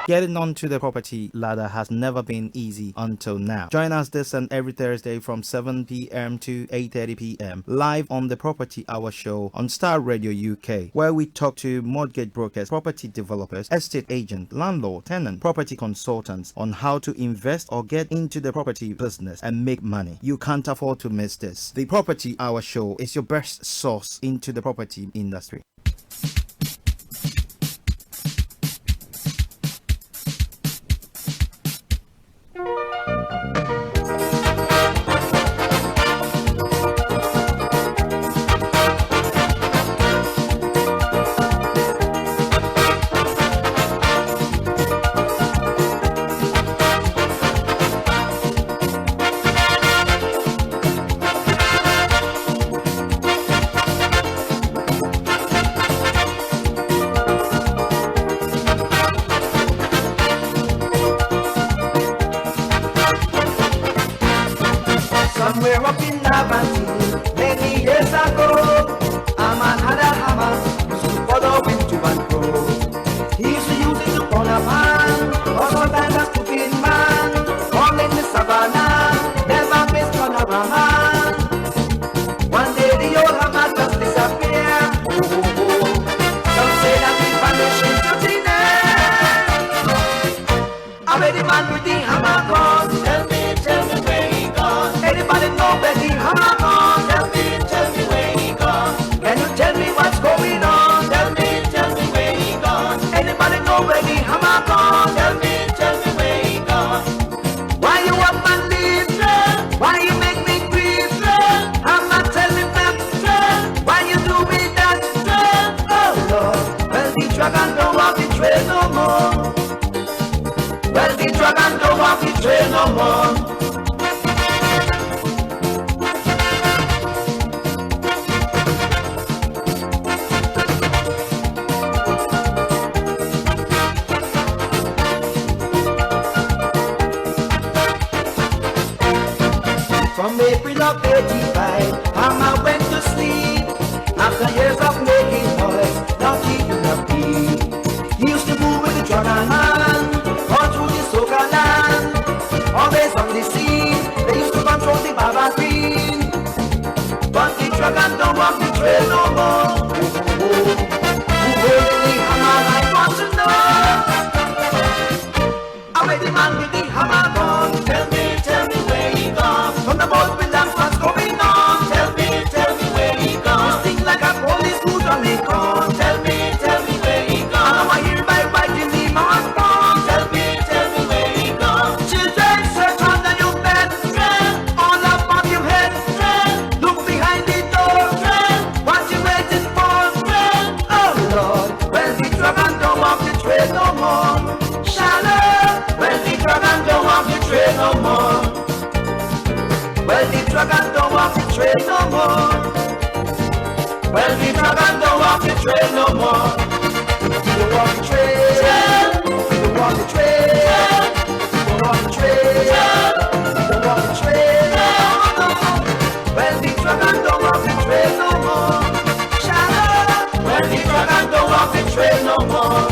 Getting onto the property ladder has never been easy until now. Join us this and every Thursday from 7 p.m. to 8:30 p.m. live on the Property Hour Show on Starr Radio UK, where we talk to mortgage brokers, property developers, estate agents, landlord, tenant, property consultants on how to invest or get into the property business and make money. You can't afford to miss this. The Property Hour Show is your best source into the property industry. From April of 85, Hammer went to sleep. After years of making noise, not keeping a beat. He used to move with the Jordan man, all through the soca land. Always on the scene, they used to control the Baba Green. But the dragon don't walk the trail no more. Who holding the hammer, I want to know. I wait the man with the hammer gone. Tell me where he gone. Thunderbolt with lamps, what's going on? Tell me where he gone. This thing like a police who's on the con. Tell me where he gone. I hear by biting the man gone. Tell me where he gone. Children, search under your bed. All up on your head. Look behind the door. What you waiting for? Oh Lord, well the dragon don't walk the trail no more. Shallow, well the dragon don't walk the trail no more. Well, the dragon don't walk the trail no more. Well, the dragon don't walk the trail no more. He don't walk the trail. He don't walk the trail. He don't walk the trail. He don't walk the trail. Well, the dragon don't walk the trail no more. Shallow. Well, the dragon don't walk the trail no more.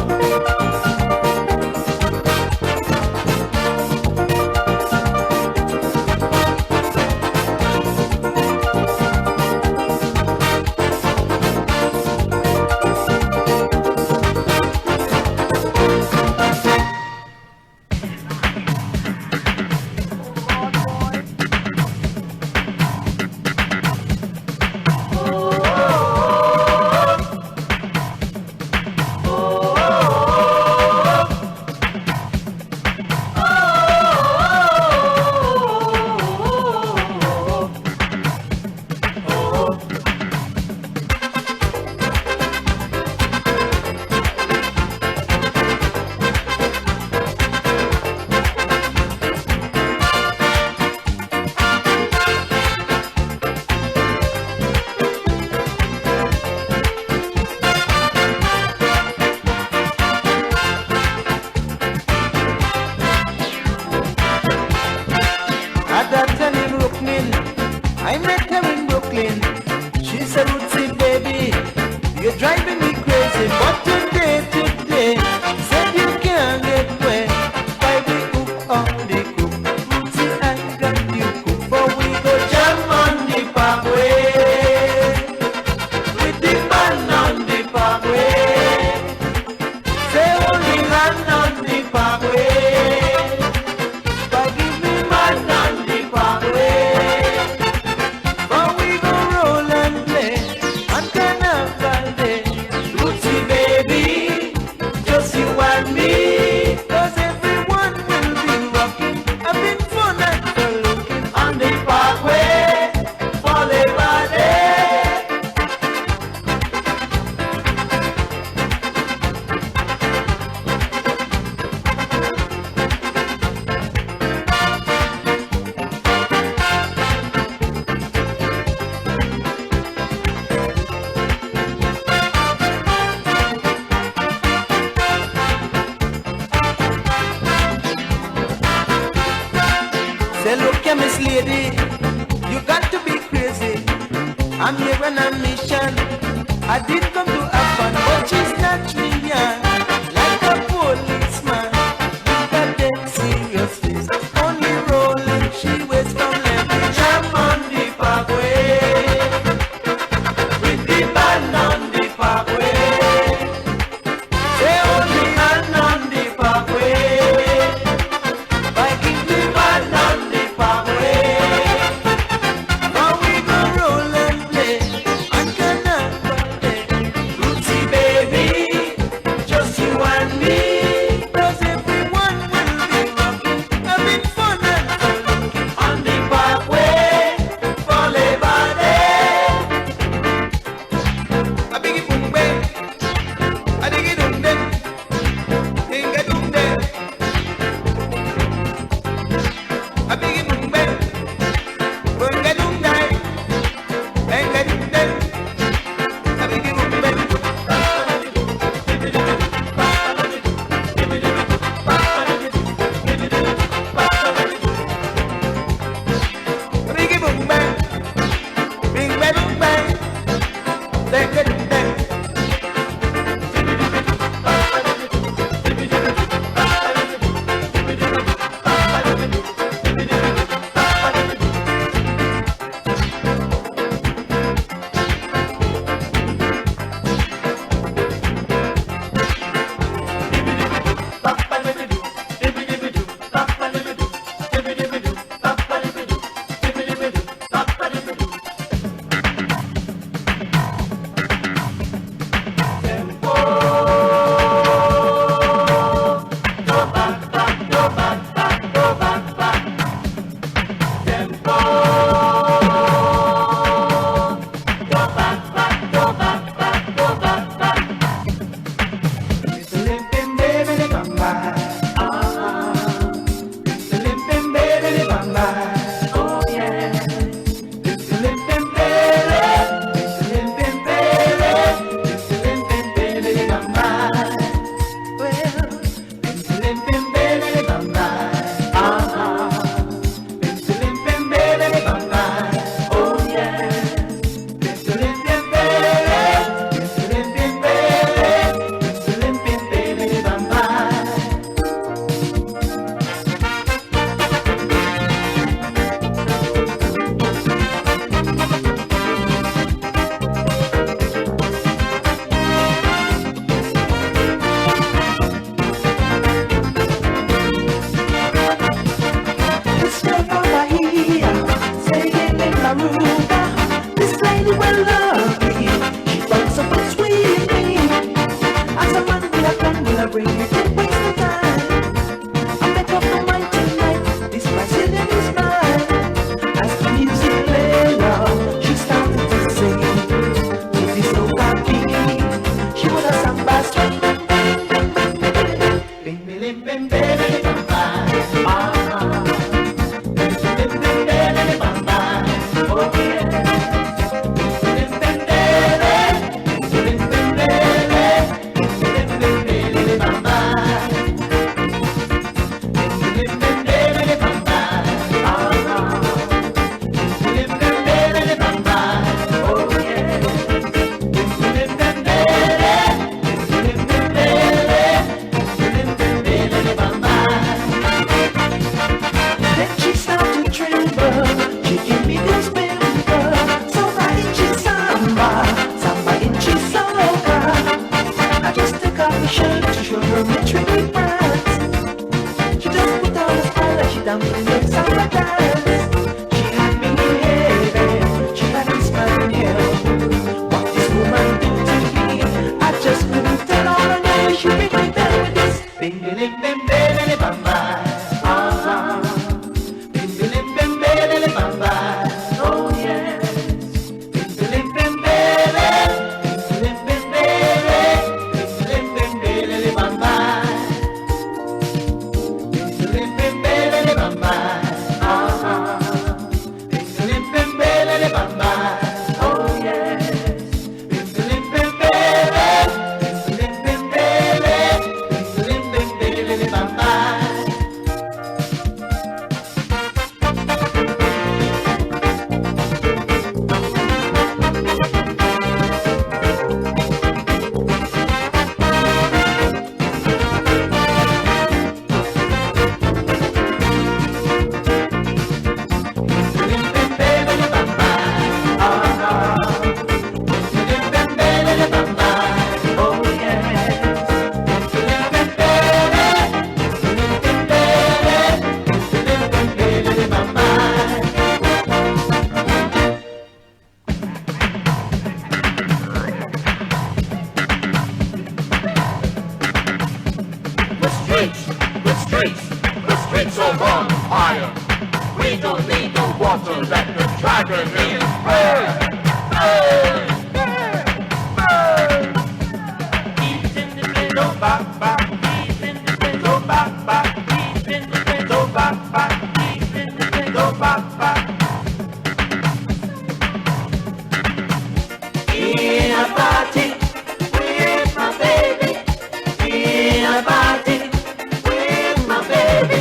You're driving me crazy, but today, said you can't get well. This lady, you got to be crazy. I'm here on a mission. I did come to have fun, but she's not me, yeah. Like a policeman, with a dead serious face. Only rolling, she waits from left to jam on the parkway. With the band on the parkway. Say only hand on the parkway. By keep the band on the parkway. Now we go roll and play. I cannot play. Rootsy baby, just you and me. 'Cause everyone will be rocking, having fun and fun on the parkway. Fall everybody. I big it boom bang. I dig it boom bang. Ding it boom bang. I big it boom bang. Boom bang boom bang. Bang bang boom bang. I big it boom bang. Biggie boom bang, bing bang boom bang, bang bang boom bang. This lady will love me. She wants something sweet me. As a man will have done, will I bring you? Can't waste no time. I make up my mind tonight. This Brazilian is mine. As the music played loud, she started to sing. With this soca beat, she would have sang by string. Bing, bing, bing, bing, bing, bing, bing, bam, bam. The streets are on fire. We don't need no water, let the dragon in. Burn, burn, burn, burn. He's in the middle, he's in the middle, he's in the middle, he's in the middle, in a party with my baby, in a party with my baby.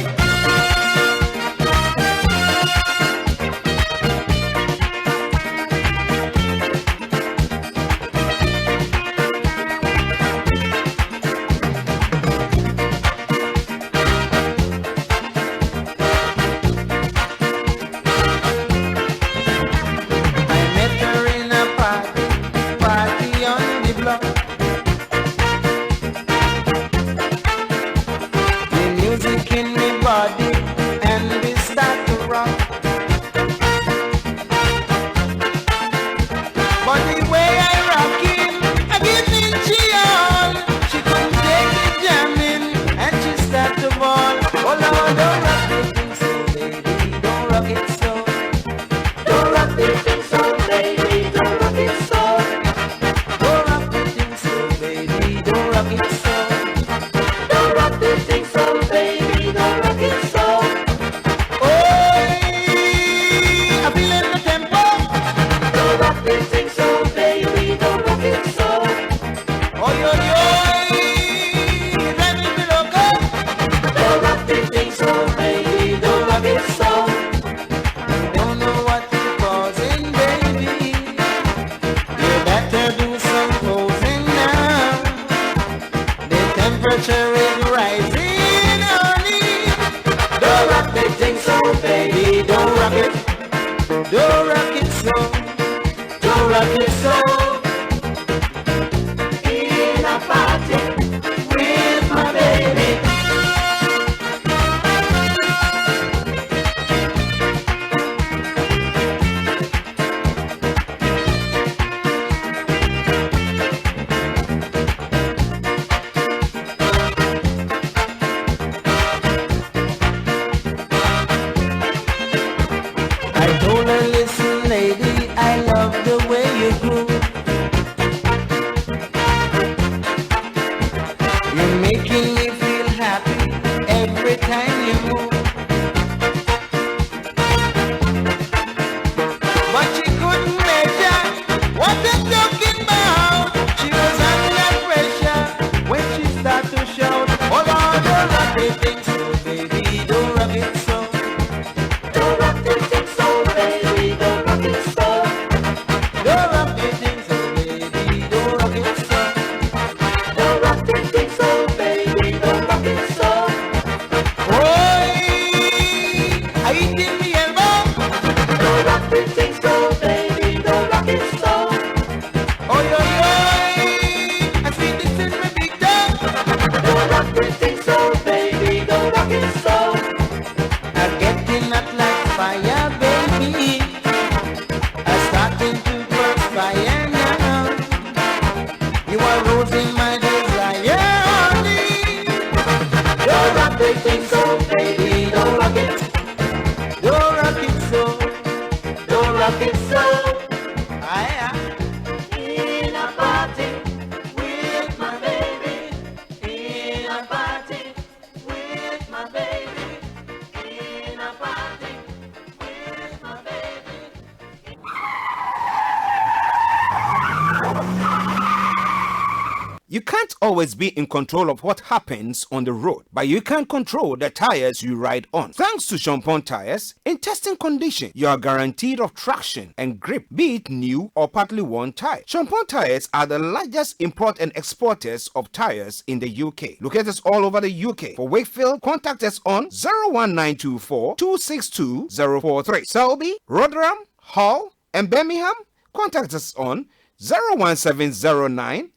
You can't always be in control of what happens on the road, but you can control the tires you ride on. Thanks to Champon tires, in testing condition, you are guaranteed of traction and grip, be it new or partly worn tire. Champon tires are the largest import and exporters of tires in the UK. Located all over the UK. For Wakefield, contact us on 01924 262 043. Selby, Rotherham, Hull, and Birmingham, contact us on 01709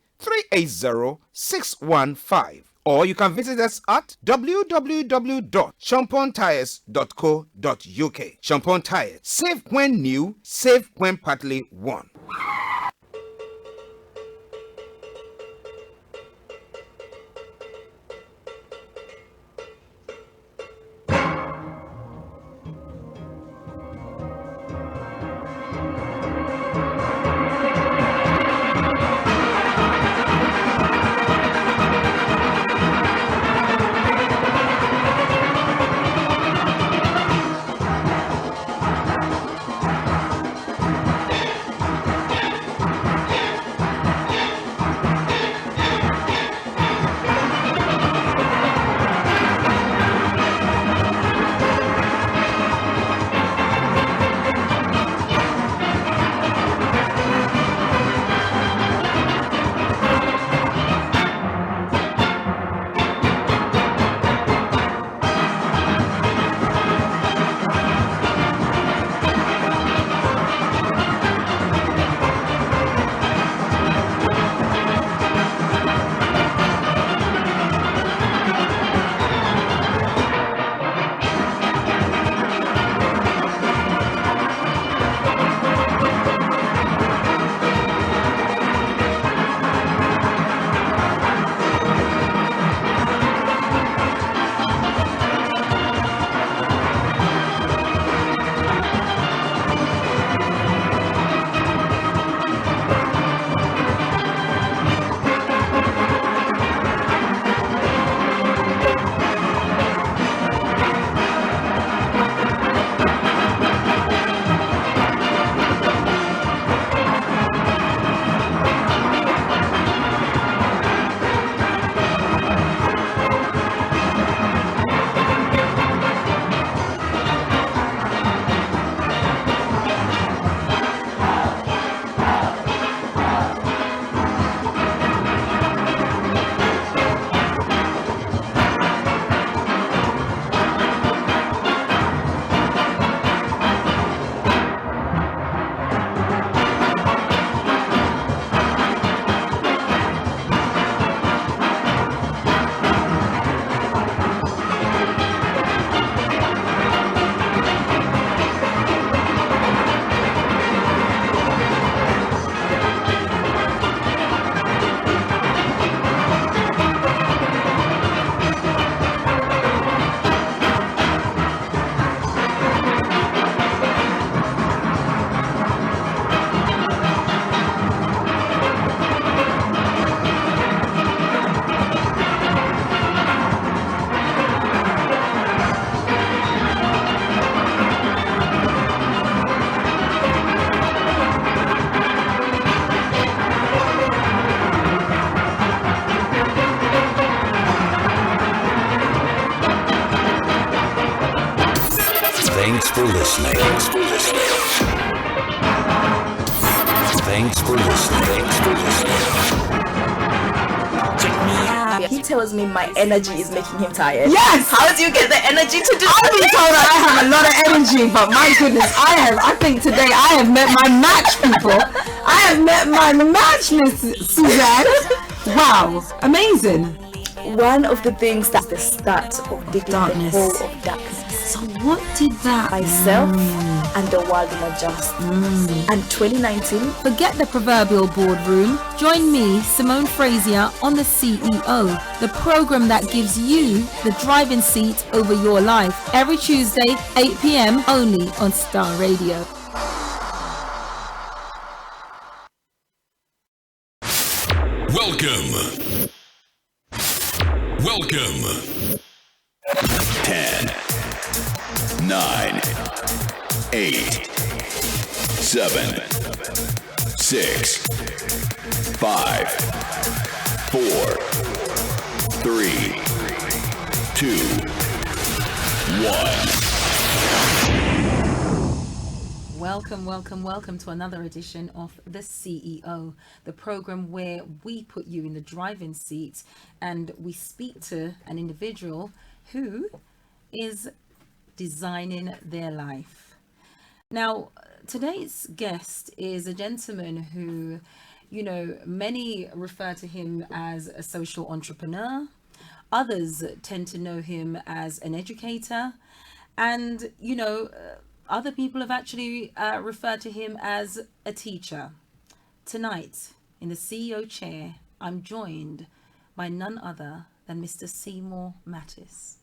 380-615, or you can visit us at www.champontires.co.uk. Champon Tires, safe when new, safe when partly worn. Thanks for listening. Thanks for listening. Thanks for listening. Thanks for listening. Check me out. He tells me my energy is making him tired. Yes! How do you get the energy to do I've been told that I have a lot of energy, but my goodness, I think today I have met my match, people. I have met my match, Miss Suzanne. Wow, amazing. One of the things that's the start of the Darkness. whole of darkness. So what did that Myself and the world will adjust. And 2019, Forget the proverbial boardroom. Join me, Simone Frazier, on the CEO, the program that gives you the driving seat over your life. Every Tuesday, 8 p.m. only on Starr Radio. Welcome. 10, 9, 8, 7, 6, 5, 4, 3, 2, 1. Welcome to another edition of The CEO, the program where we put you in the driving seat and we speak to an individual who is designing their life. Now, today's guest is a gentleman who, many refer to him as a social entrepreneur. Others tend to know him as an educator. And, other people have actually referred to him as a teacher. Tonight, in the CEO chair, I'm joined by none other than Mr. Seymour Mattis.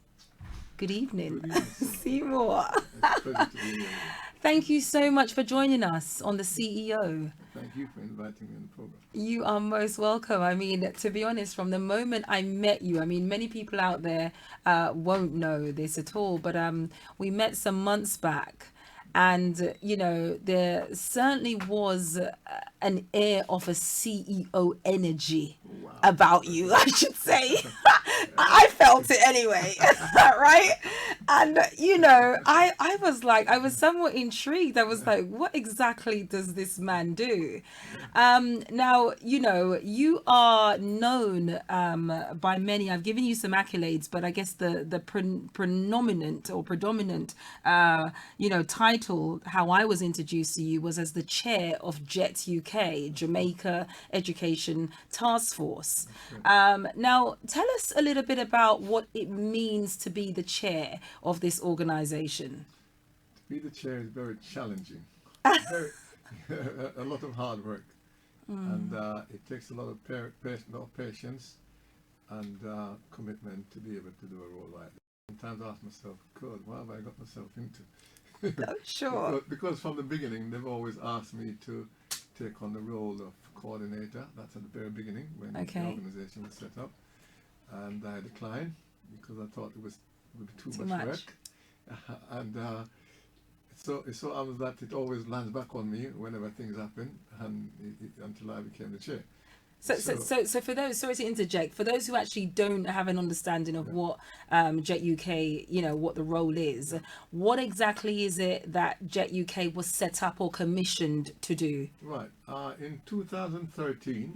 Good evening, Seymour. Thank you so much for joining us on the CEO. Thank you for inviting me on the program. You are most welcome. I mean, to be honest, from the moment I met you, I mean, many people out there won't know this at all, but we met some months back. And, there certainly was an air of a CEO energy about you, I should say. I felt it anyway, right? And, I was somewhat intrigued. I was like, what exactly does this man do? Now, you are known by many. I've given you some accolades, but I guess the predominant title, how I was introduced to you, was as the chair of JET UK, Jamaica Education Task Force. Now, tell us a little bit about what it means to be the chair of this organization. To be the chair is very challenging, a lot of hard work, and it takes a lot of patience and commitment to be able to do a role like that. Sometimes I ask myself, God, what have I got myself into? Oh, sure. because from the beginning, they've always asked me to take on the role of coordinator. That's at the very beginning when the organization was set up. And I declined because I thought it would be too much work. And so happens that it always lands back on me whenever things happen, and until I became the chair. So for those, sorry to interject, for those who actually don't have an understanding of what JET UK, what the role is, what exactly is it that JET UK was set up or commissioned to do? Right. In 2013,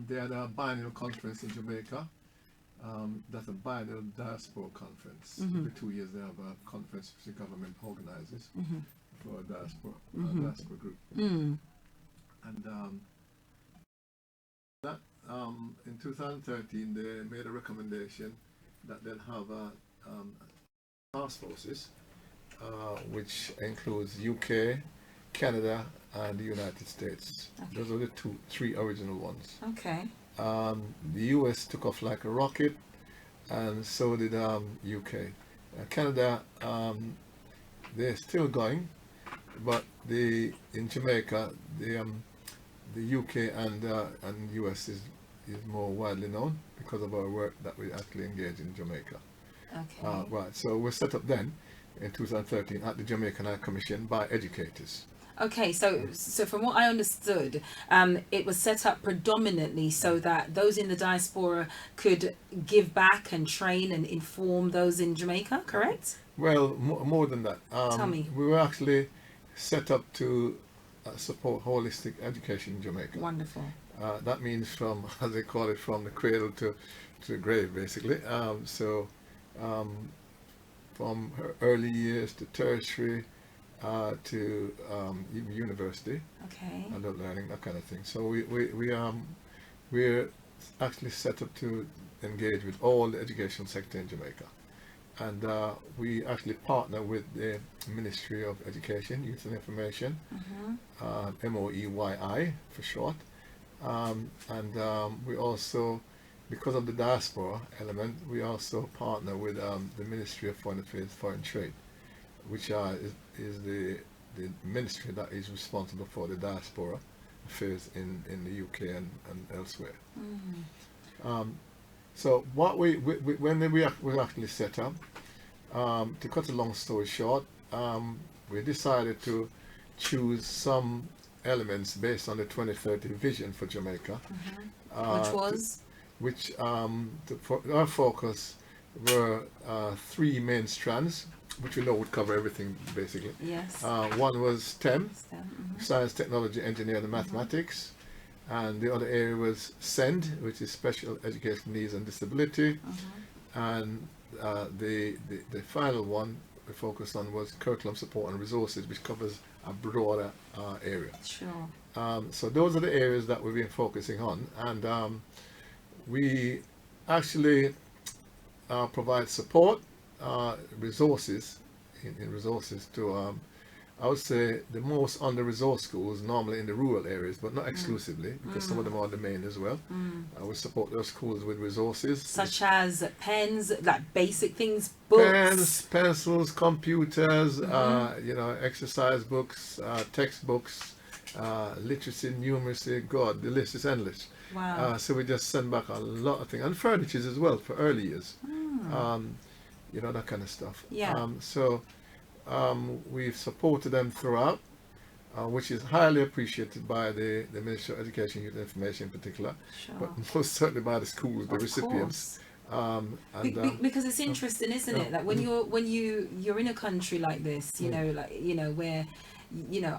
they had a biennial conference in Jamaica. That's a biennial diaspora conference. Every 2 years they have a conference which the government organizes for a diaspora group. And in 2013, they made a recommendation that they'll have task forces, which includes UK, Canada, and the United States. Those are the three original ones. Okay. The US took off like a rocket, and so did UK. Canada, they're still going, but in Jamaica, the UK and US is more widely known because of our work that we actually engage in Jamaica. Okay. Right, so we're set up then in 2013 at the Jamaican High Commission by educators. Okay, so from what I understood, it was set up predominantly so that those in the diaspora could give back and train and inform those in Jamaica, correct? Well, more than that. Tell me. We were actually set up to support holistic education in Jamaica. Wonderful. That means from, as they call it, from the cradle to the grave, basically. From her early years to tertiary, to even university, Okay. adult learning, that kind of thing. So we're actually set up to engage with all the education sector in Jamaica, and we actually partner with the Ministry of Education, Youth and Information, MOEYI for short, and we also, because of the diaspora element, we also partner with the Ministry of Foreign Affairs, Foreign Trade, which is the ministry that is responsible for the diaspora affairs in the UK and elsewhere. So what when we actually set up, to cut a long story short, we decided to choose some elements based on the 2030 vision for Jamaica, Which was? Our focus were three main strands, which we know would cover everything basically. Yes. One was STEM, STEM, science, technology, engineering, and mathematics, and the other area was SEND, which is special education needs and disability, and the final one we focused on was curriculum support and resources, which covers a broader area. Sure. So those are the areas that we've been focusing on, and we actually provide support, resources to I would say the most under-resourced schools, normally in the rural areas, but not exclusively, because some of them are the main as well. We support those schools with resources. Such as pens, like basic things, books. Pens, pencils, computers, exercise books, textbooks, literacy, numeracy, God, the list is endless. Wow. So we just send back a lot of things, and furnitures as well for early years. That kind of stuff. Yeah. We've supported them throughout, which is highly appreciated by the Ministry of Education, Youth and Information in particular, Sure. but most certainly by the schools, the Of recipients. Because it's interesting, isn't it? Like when you're in a country like this, where,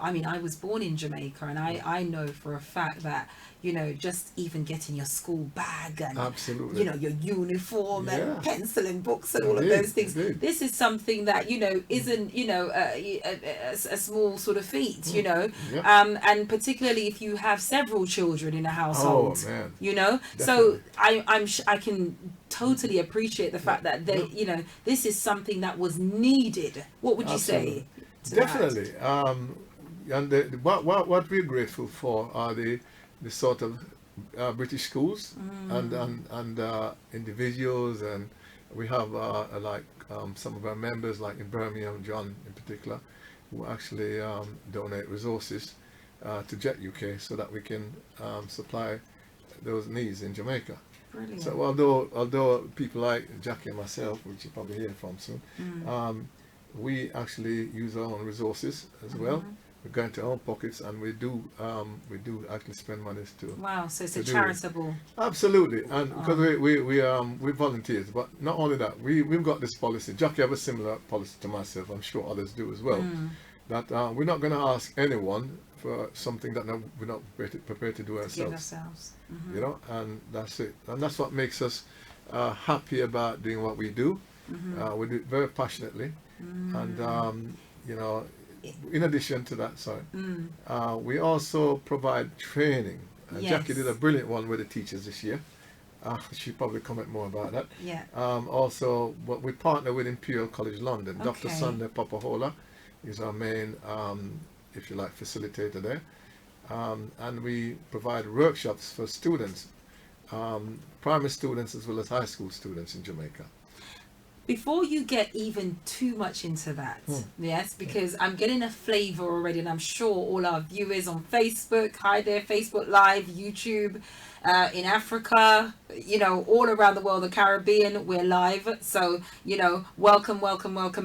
I mean, I was born in Jamaica, and I know for a fact that, just even getting your school bag and, Absolutely. your uniform and pencil and books and all of Indeed, those things. indeed. This is something that, isn't, a small sort of feat, and particularly if you have several children in a household, man. So I can totally appreciate the fact that this is something that was needed. What would you say? Definitely. And what we're grateful for are the sort of British schools and individuals, and we have some of our members, like in Birmingham, John in particular, who actually donate resources to Jet UK so that we can supply those needs in Jamaica. Brilliant. So although people like Jackie and myself, which you probably hear from soon, we actually use our own resources as well. We go into our own pockets, and we do actually spend monies too. Wow, so it's a charitable. Absolutely, and because we volunteers, but not only that, we've got this policy. Jackie have a similar policy to myself. I'm sure others do as well. That we're not going to ask anyone for something that we're not prepared to do ourselves. And that's it. And that's what makes us happy about doing what we do. We do it very passionately, and in addition to that, we also provide training. Jackie did a brilliant one with the teachers this year. She'll probably comment more about that. Yeah. Also, we partner with Imperial College London. Dr. Sunday Papahola is our main, if you like, facilitator there. And we provide workshops for students, primary students as well as high school students in Jamaica. Before you get even too much into that, yes, because I'm getting a flavour already, and I'm sure all our viewers on Facebook, hi there, Facebook Live, YouTube, in Africa, you know, all around the world, the Caribbean, we're live. So, you know, welcome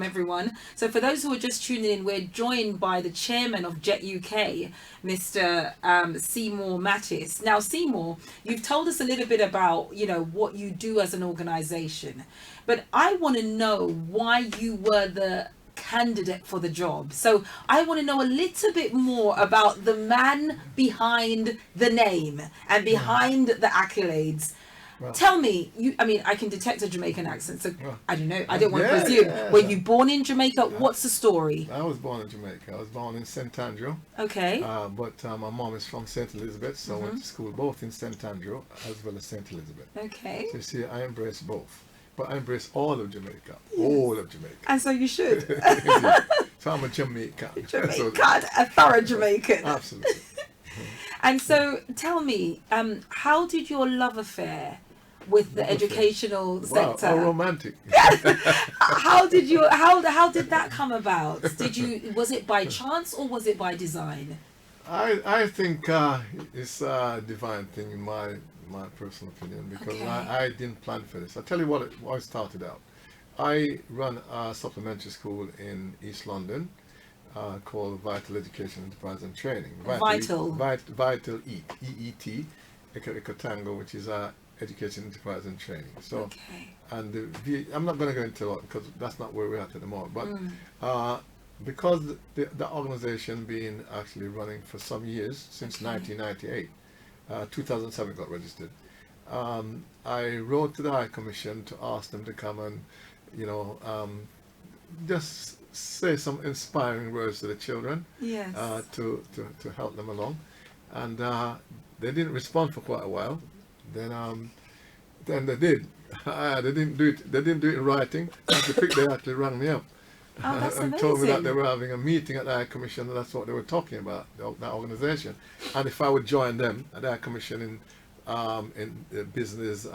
everyone. So for those who are just tuning in, we're joined by the chairman of Jet UK, Mr. Seymour Mattis. Now, Seymour, you've told us a little bit about, you know, what you do as an organization, but I want to know why you were the candidate for the job. So I want to know a little bit more about the man behind the name and behind the accolades. Well, tell me, I mean, I can detect a Jamaican accent, so I don't know. I don't want to presume. Were you born in Jamaica? What's the story? I was born in Jamaica. I was born in St. Andrew. Okay. But my mom is from St. Elizabeth, so I went to school both in St. Andrew as well as St. Elizabeth. Okay. So you see, I embrace both. But I embrace all of Jamaica. Yes. All of Jamaica. And so you should. So I'm a Jamaican. A thorough Jamaican. Absolutely. And so tell me, how did your love affair with the educational sector? Wow, romantic. How did that come about? Was it by chance or was it by design? I think it's a divine thing in my personal opinion, because I didn't plan for this. I'll tell you what I started out. I run a supplementary school in East London called Vital Education Enterprise and Training. Vital EET, Ecotango, which is Education Enterprise and Training. So, and I'm not going to go into it because that's not where we're at the moment. But because the organization been actually running for some years, since 1998, 2007 got registered. I wrote to the High Commission to ask them to come and, you know, just say some inspiring words to the children, to help them along, and they didn't respond for quite a while. Then they did. They didn't do it. They didn't do it in writing. They actually rang me up. And told me that they were having a meeting at the High Commission, and that's what they were talking about, that organization, and if I would join them at the High Commission in the business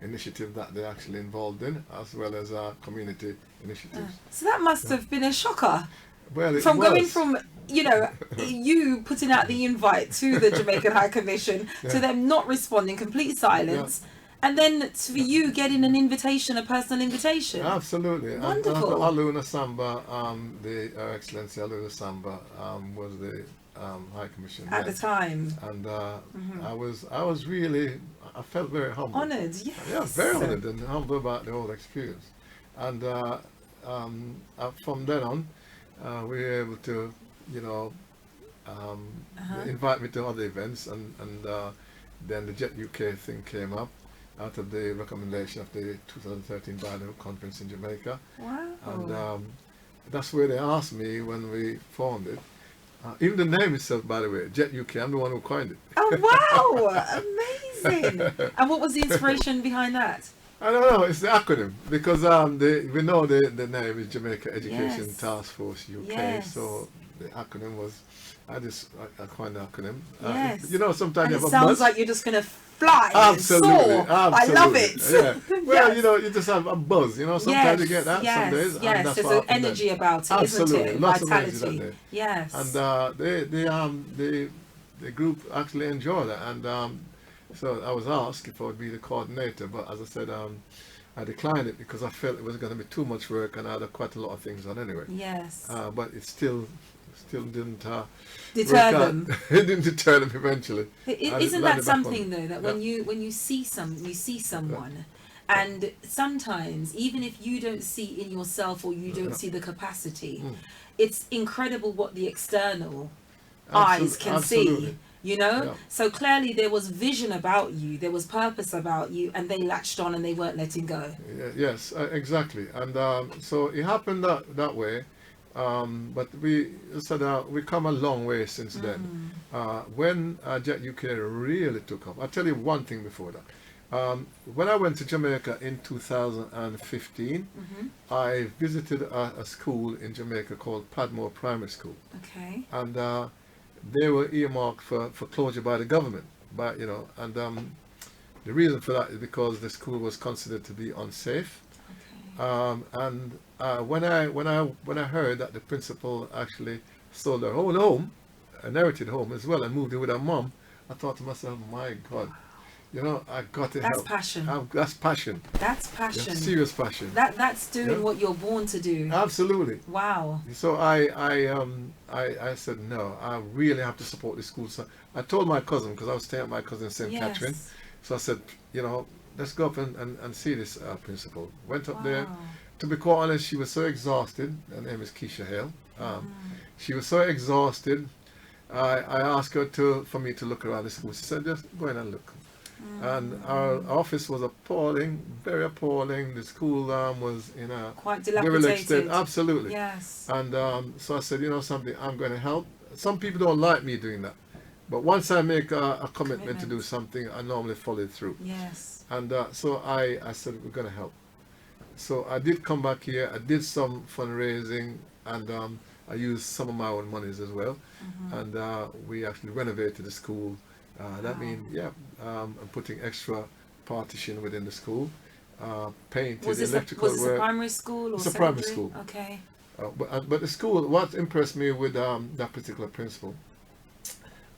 initiative that they're actually involved in, as well as community initiatives. So that must have been a shocker. Well, going from, you know, you putting out the invite to the Jamaican High Commission to them not responding, complete silence. And then for you getting an invitation, a personal invitation. Absolutely. Wonderful. And Aluna Samba, Her Excellency Aluna Samba, was the High Commission at the time. And I was really, I felt very humble. Honoured, yes. Yeah, very honoured and humble about the whole experience. And from then on, we were able to, you know, invite me to other events, and then the Jet UK thing came up out of the recommendation of the 2013 Biennial Conference in Jamaica. Wow. And that's where they asked me when we formed it. Even the name itself, by the way, Jet UK, I'm the one who coined it. Oh, wow. Amazing. And what was the inspiration behind that? I don't know, it's the acronym, because we know the name is Jamaica Education Task Force UK, so the acronym was, I coined the acronym. You know, sometimes you have a buzz. It sounds like you're just going to fly absolutely, and soar. I love it. Yeah. Well, you know, you just have a buzz, you know, sometimes you get that some days. Yes, and that's there's an energy about it, absolutely. Isn't it? Lots Vitality. of energy that day. Yes. And the group actually enjoyed it, and so I was asked if I would be the coordinator, but as I said, I declined it because I felt it was going to be too much work, and I had quite a lot of things on anyway. Yes. But it still didn't deter them. It didn't deter them eventually. Isn't that something though, that when you see someone, and sometimes even if you don't see in yourself or you don't see the capacity, it's incredible what the external eyes can see. You know, so clearly there was vision about you, there was purpose about you, and they latched on and they weren't letting go. Yes, exactly. And so it happened that way. But we come a long way since then. When Jet UK really took off, I'll tell you one thing before that. When I went to Jamaica in 2015, I visited a school in Jamaica called Padmore Primary School. Okay. And they were earmarked for closure by the government, and the reason for that is because the school was considered to be unsafe. And when I heard that the principal actually sold her own home, an inherited home as well, and moved in with her mom, I thought to myself, my God, You know, I got to That's help. passion. That's passion. That's passion. Yeah, serious passion. That's doing Yeah. what you're born to do. Absolutely. Wow. So I said no. I really have to support the school. So I told my cousin, because I was staying at my cousin St. Catherine. So I said, you know, let's go up and see this principal. Went up there. To be quite honest, she was so exhausted. Her name is Keisha Hale. She was so exhausted. I asked her for me to look around the school. She said, just go in and look. And our office was appalling, very appalling. The school was in a quite derelict state. dilapidated. Absolutely. Yes. And so I said, you know something, I'm going to help. Some people don't like me doing that. But once I make a commitment to do something, I normally follow it through. Yes. And so I said, we're going to help. So I did come back here. I did some fundraising, and I used some of my own monies as well. And we actually renovated the school. That means, I'm putting extra partition within the school, painted, electrical was work. it a primary school or It's a secondary? primary school. Okay. But the school, what impressed me with that particular principal,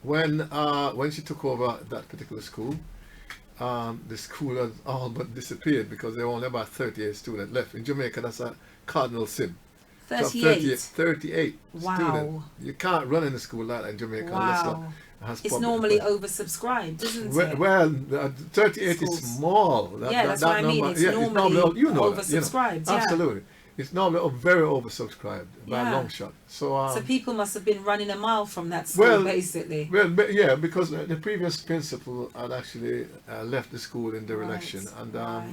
when she took over that particular school, the school had all but disappeared because there were only about 38 students left. In Jamaica, that's a cardinal sin. 38? 38 Wow. students. You can't run in a school like that in Jamaica unless it has It's public normally funding. oversubscribed, isn't it? Well, 38 Schools. is small. That's what I mean. It's normally you know oversubscribed. that, Absolutely. It's normally very oversubscribed by a long shot. So people must have been running a mile from that school, basically. Well, because the previous principal had actually left the school in dereliction, and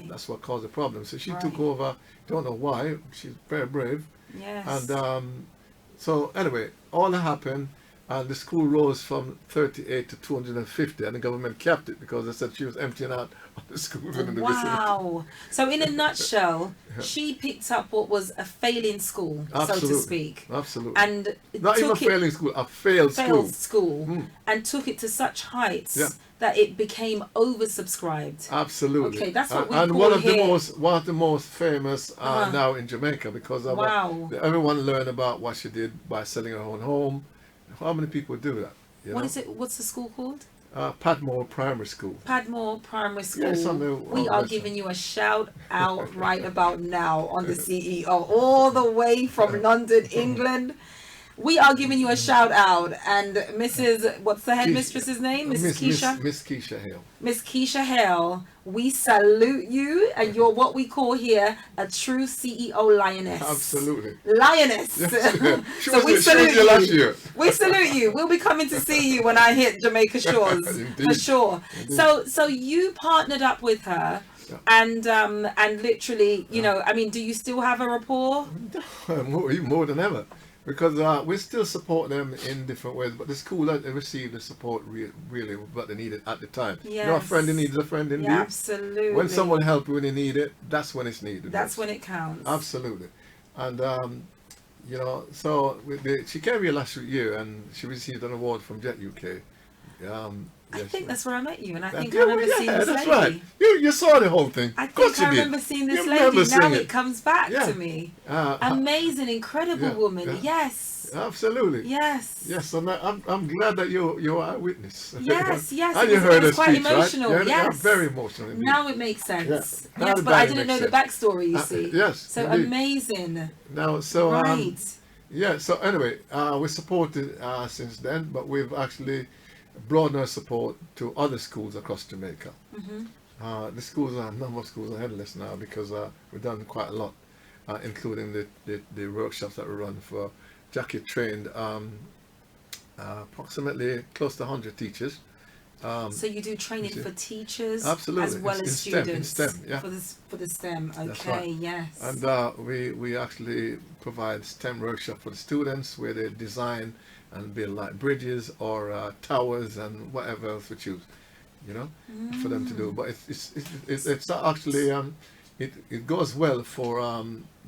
that's what caused the problem. So she took over. Don't know why. She's very brave. Yes. And so anyway, all that happened, and the school rose from 38 to 250, and the government kept it because they said she was emptying out the school within the vicinity. Wow. So in a nutshell, she picked up what was a failing school, so to speak. Absolutely. And not even a failing school, a failed school. And took it to such heights that it became oversubscribed. Absolutely. Okay, that's what we and call one of here. one of the most famous now in Jamaica, because of everyone learned about what she did by selling her own home. How many people do that? What is it? What's the school called? Padmore Primary School. Padmore Primary School. Yes, on the we are giving you a shout out right about now on the CEO, all the way from London, England. We are giving you a shout out, and Mrs. What's the headmistress's name? Mrs. Keisha. Miss Keisha Hale. Miss Keisha Hale, we salute you, and you're what we call here a true CEO lioness. Absolutely. Lioness. Yes. We salute you. Last year. We salute you. We'll be coming to see you when I hit Jamaica shores for sure. Indeed. So you partnered up with her. And literally, you know, I mean, do you still have a rapport? More than ever. Because we still support them in different ways, but the school had received the support really what they needed at the time. Yes. You know, a friend in need is a friend indeed. Yeah, absolutely. When someone helps you when they need it, that's when it's needed. That's when it counts. Absolutely. And, you know, so she came here last year and she received an award from Jet UK. I think that's where I met you, and I think I yeah, remember seeing this that's lady. Right. You saw the whole thing. I Of course think I you did. remember seeing this You lady. remember Now seeing it it. comes back Yeah. to me. Amazing, incredible woman. yeah. Yes. Absolutely. Yes. Yes, and I'm glad that you're our witness. Yes, yes. And it you heard was her quite speech, emotional. right? Yeah, Yes. very emotional indeed. Now it makes sense. Yeah. Yes, Now but I it didn't know makes the backstory, you see. Yes. So indeed. amazing. Now, so Right. yeah. So anyway, we supported since then, but we've actually broadened our support to other schools across Jamaica. The schools a number of schools are headless now because we've done quite a lot, including the workshops that we run for Jackie trained approximately close to 100 teachers. So you do training for teachers Absolutely. as well in as STEM, students in STEM, yeah. for the STEM. Okay, That's right. yes. And we actually provide STEM workshop for the students where they design and build like bridges or towers and whatever else we choose, you know, for them to do. But it's actually it goes well for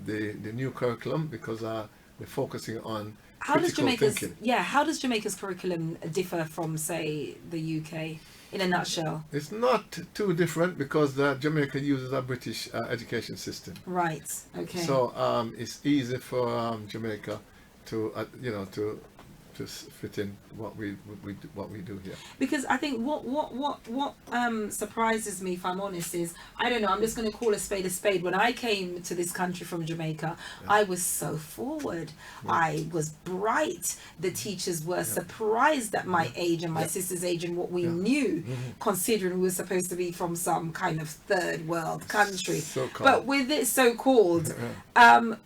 the new curriculum because we're focusing on critical thinking. How does Jamaica's curriculum differ from, say, the UK in a nutshell? It's not too different because Jamaica uses a British education system. Right. Okay. So it's easy for Jamaica to to fit in what we do here. Because I think what surprises me, if I'm honest, is I don't know. I'm just going to call a spade a spade. When I came to this country from Jamaica, I was so forward. I was bright. The teachers were surprised at my age and my sister's age and what we knew, considering we were supposed to be from some kind of third world country. But with it so called, but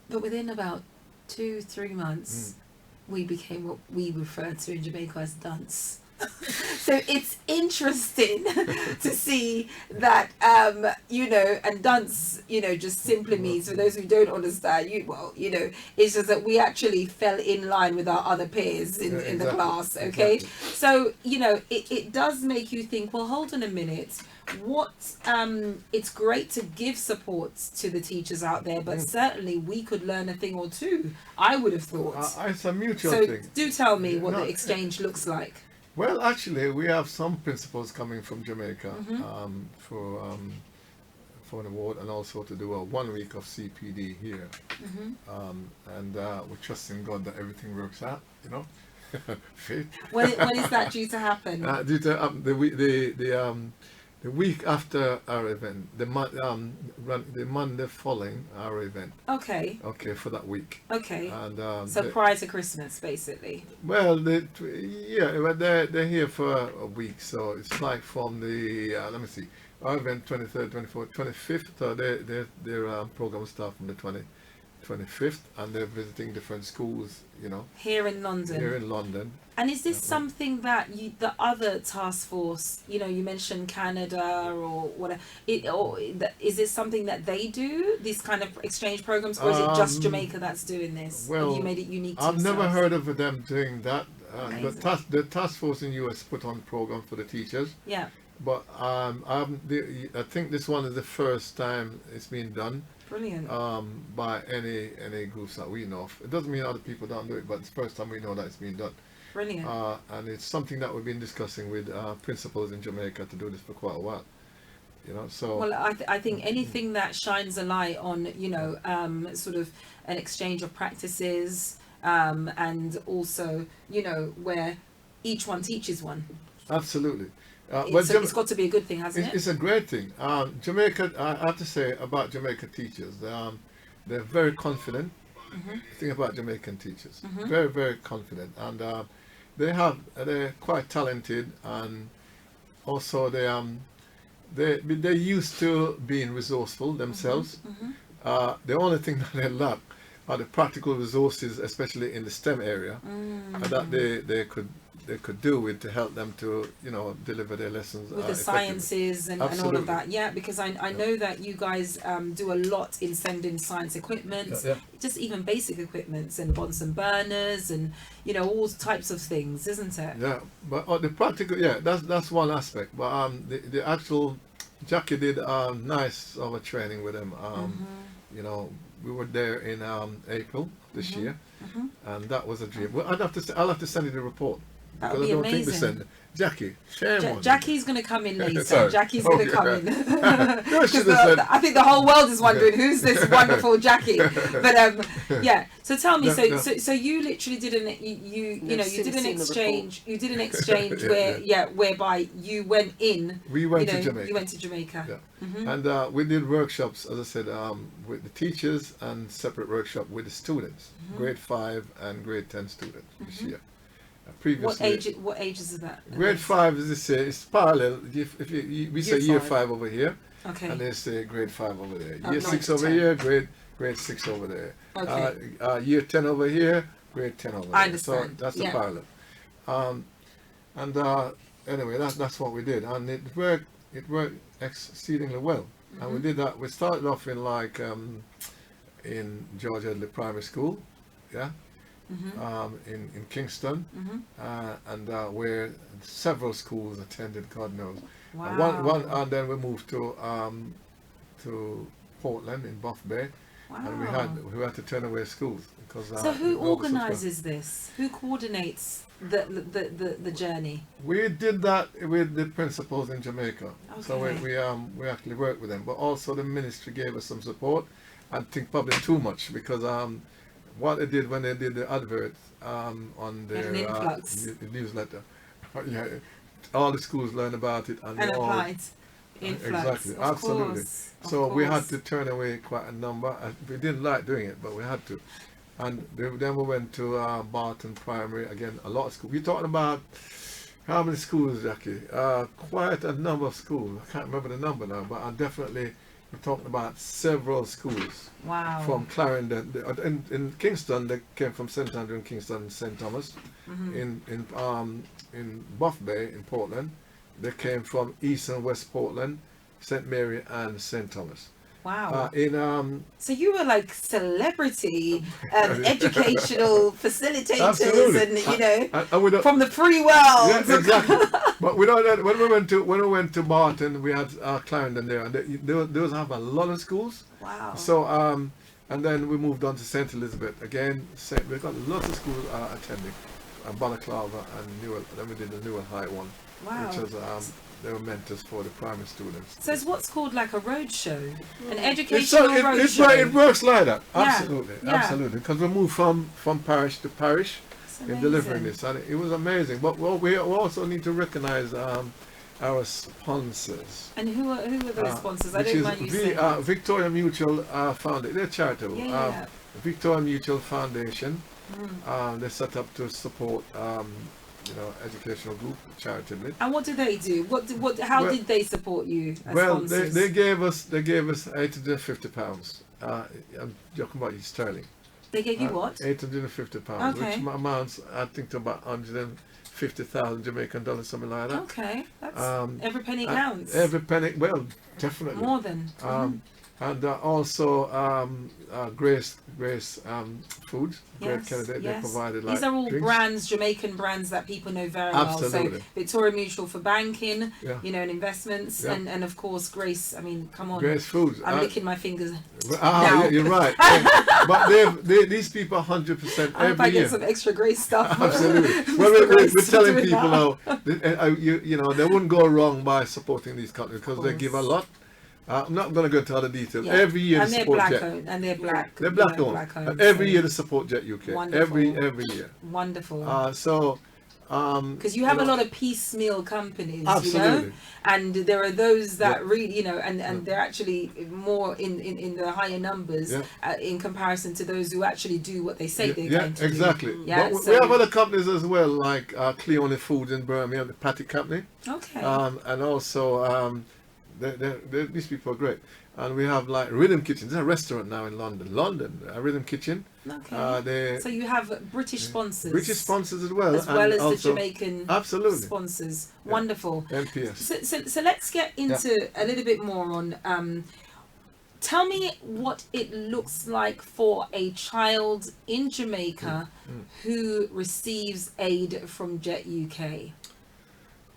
within about 2-3 months. We became what we refer to in Jamaica as dunce. So it's interesting to see that, and dunce, just simply means, for those who don't understand, it's just that we actually fell in line with our other peers in the class, okay? Exactly. So, it does make you think, well, hold on a minute. It's great to give support to the teachers out there, but certainly we could learn a thing or two, I would have thought. It's a mutual thing. So do tell me what the exchange looks like. Well, actually, we have some principals coming from Jamaica for an award, and also to do a 1 week of CPD here. And we're trusting God that everything works out, Faith. When is that due to happen? Due to the week after our event, the Monday following our event. Okay. Okay, for that week. Okay. And so prior to Christmas, basically. Well, they're here for a week, so it's like from the let me see, our event 23rd, 24th, 25th. So their program start from the 25th, and they're visiting different schools, Here in London. And is this something that the other task force, you mentioned Canada or whatever, is this something that they do, these kind of exchange programs, or is it just Jamaica that's doing this? Well, and you made it unique to I've yourself? never heard of them doing that. The task force in US put on program for the teachers. Yeah. But I think this one is the first time it's been done. Brilliant. By any groups that we know of. It doesn't mean other people don't do it, but it's the first time we know that it's been done. Brilliant. And it's something that we've been discussing with principals in Jamaica to do this for quite a while. So. Well, I think anything that shines a light on, sort of an exchange of practices, and also, where each one teaches one. Absolutely. It's got to be a good thing, hasn't it? It's a great thing. Jamaica, I have to say about Jamaican teachers, they're very confident. The thing about Jamaican teachers, very, very confident, and they're quite talented, and also they're used to being resourceful themselves. The only thing that they lack are the practical resources, especially in the STEM area, that they could do with to help them to deliver their lessons with the sciences and all of that. Yeah, because I know that you guys do a lot in sending science equipment, just even basic equipments and Bunsen burners and all types of things, isn't it? Yeah, but the practical, that's one aspect. But the actual Jackie did nice of a training with them. We were there in April this year, and that was a dream. Well, I'll have to send you the report. That would be amazing. Jackie, share one. Jackie's going to come in later. Jackie's going to come in. I think the whole world is wondering who's this wonderful Jackie. But so tell me, so you literally did an exchange. You did an exchange whereby you went in. We went to Jamaica. You went to Jamaica. Yeah. And we did workshops, as I said, with the teachers, and separate workshop with the students, grade 5 and grade 10 students this year. Previously, what ages is that? Grade 5 is this year. It's parallel. We say year 5 over here, okay, and they say grade 5 over there. Year 6 over here, grade 6 over there. Okay. Year 10 over here, grade 10 over there. I understand. So that's the parallel. Anyway, that's what we did, and it worked exceedingly well. And we did that. We started off in George Headley Primary School, in Kingston, and where several schools attended, God knows. Wow. And then we moved to Portland in Buff Bay, and we had to turn away schools because. So who organises this? Who coordinates the journey? We did that with the principals in Jamaica. Okay. So we actually worked with them, but also the ministry gave us some support. I think probably too much, because what they did when they did the adverts on their newsletter, yeah, all the schools learned about it and applied. Influx, exactly, of absolutely. Course, so we had to turn away quite a number. We didn't like doing it, but we had to. And then we went to Barton Primary again. A lot of schools. We're talking about how many schools, Jackie? Quite a number of schools. I can't remember the number now, but definitely we're talking about several schools. Wow. From Clarendon, in Kingston, they came from St Andrew and Kingston and St Thomas. In Buff Bay in Portland, they came from East and West Portland, St Mary and St Thomas. Wow. So you were like celebrity educational facilitators, absolutely. And you know, and from the free world. Yeah, exactly. But we don't. When we went to Barton, we had Clarendon there, and those have a lot of schools. Wow. So and then we moved on to St Elizabeth again. We've got lots of schools attending, Balaclava and Newell. Then we did the Newell High one, wow. Which was they were mentors for the primary students. So it's what's called like a roadshow, an educational roadshow. It works like that. Yeah. Absolutely, yeah. Absolutely. Because we moved from parish to parish in delivering this, and it was amazing. But we also need to recognize our sponsors. And who are those sponsors? I don't mind you saying. Victoria Mutual Foundation. They're charitable. Yeah. Victoria Mutual Foundation. They set up to support. Educational group charitably. And what do they do? How did they support you as sponsors? They gave us £850. I'm talking about sterling. They gave you what? £850, okay. Which amounts, I think, to about 150,000 Jamaican dollars, something like that. Okay, that's every penny counts. Every penny, well, definitely. More than. And also Grace Foods. Yes, They provided like these are all drinks. brands, Jamaican brands that people know very Absolutely. well. So Victoria Mutual for banking, yeah. and investments, yeah. and of course Grace. I mean, come on. Grace Foods. I'm licking my fingers. Yeah, you're right. But these people 100% I hope I year. get some extra Grace stuff. Absolutely. Well, we're telling people now, they wouldn't go wrong by supporting these companies because they give a lot. I'm not going to go into other details. Yeah. Every year and they they're support black Jet. owned, and they're black. They're black owned. Every year they support Jet UK. Wonderful. Every year. Wonderful. Because you have a lot of piecemeal companies, absolutely. And there are those that really, and they're actually more in the higher numbers in comparison to those who actually do what they say they're going to exactly. do. Yeah, but we have other companies as well, like Cleone Foods in Birmingham, the Patty Company. Okay. And also, these people are great. And we have like Rhythm Kitchen. There's a restaurant now in London, a Rhythm Kitchen. Okay. So you have British sponsors. British sponsors as well. As well as the Jamaican sponsors. Yeah. Wonderful. NPS. So let's get into a little bit more on, tell me what it looks like for a child in Jamaica who receives aid from Jet UK.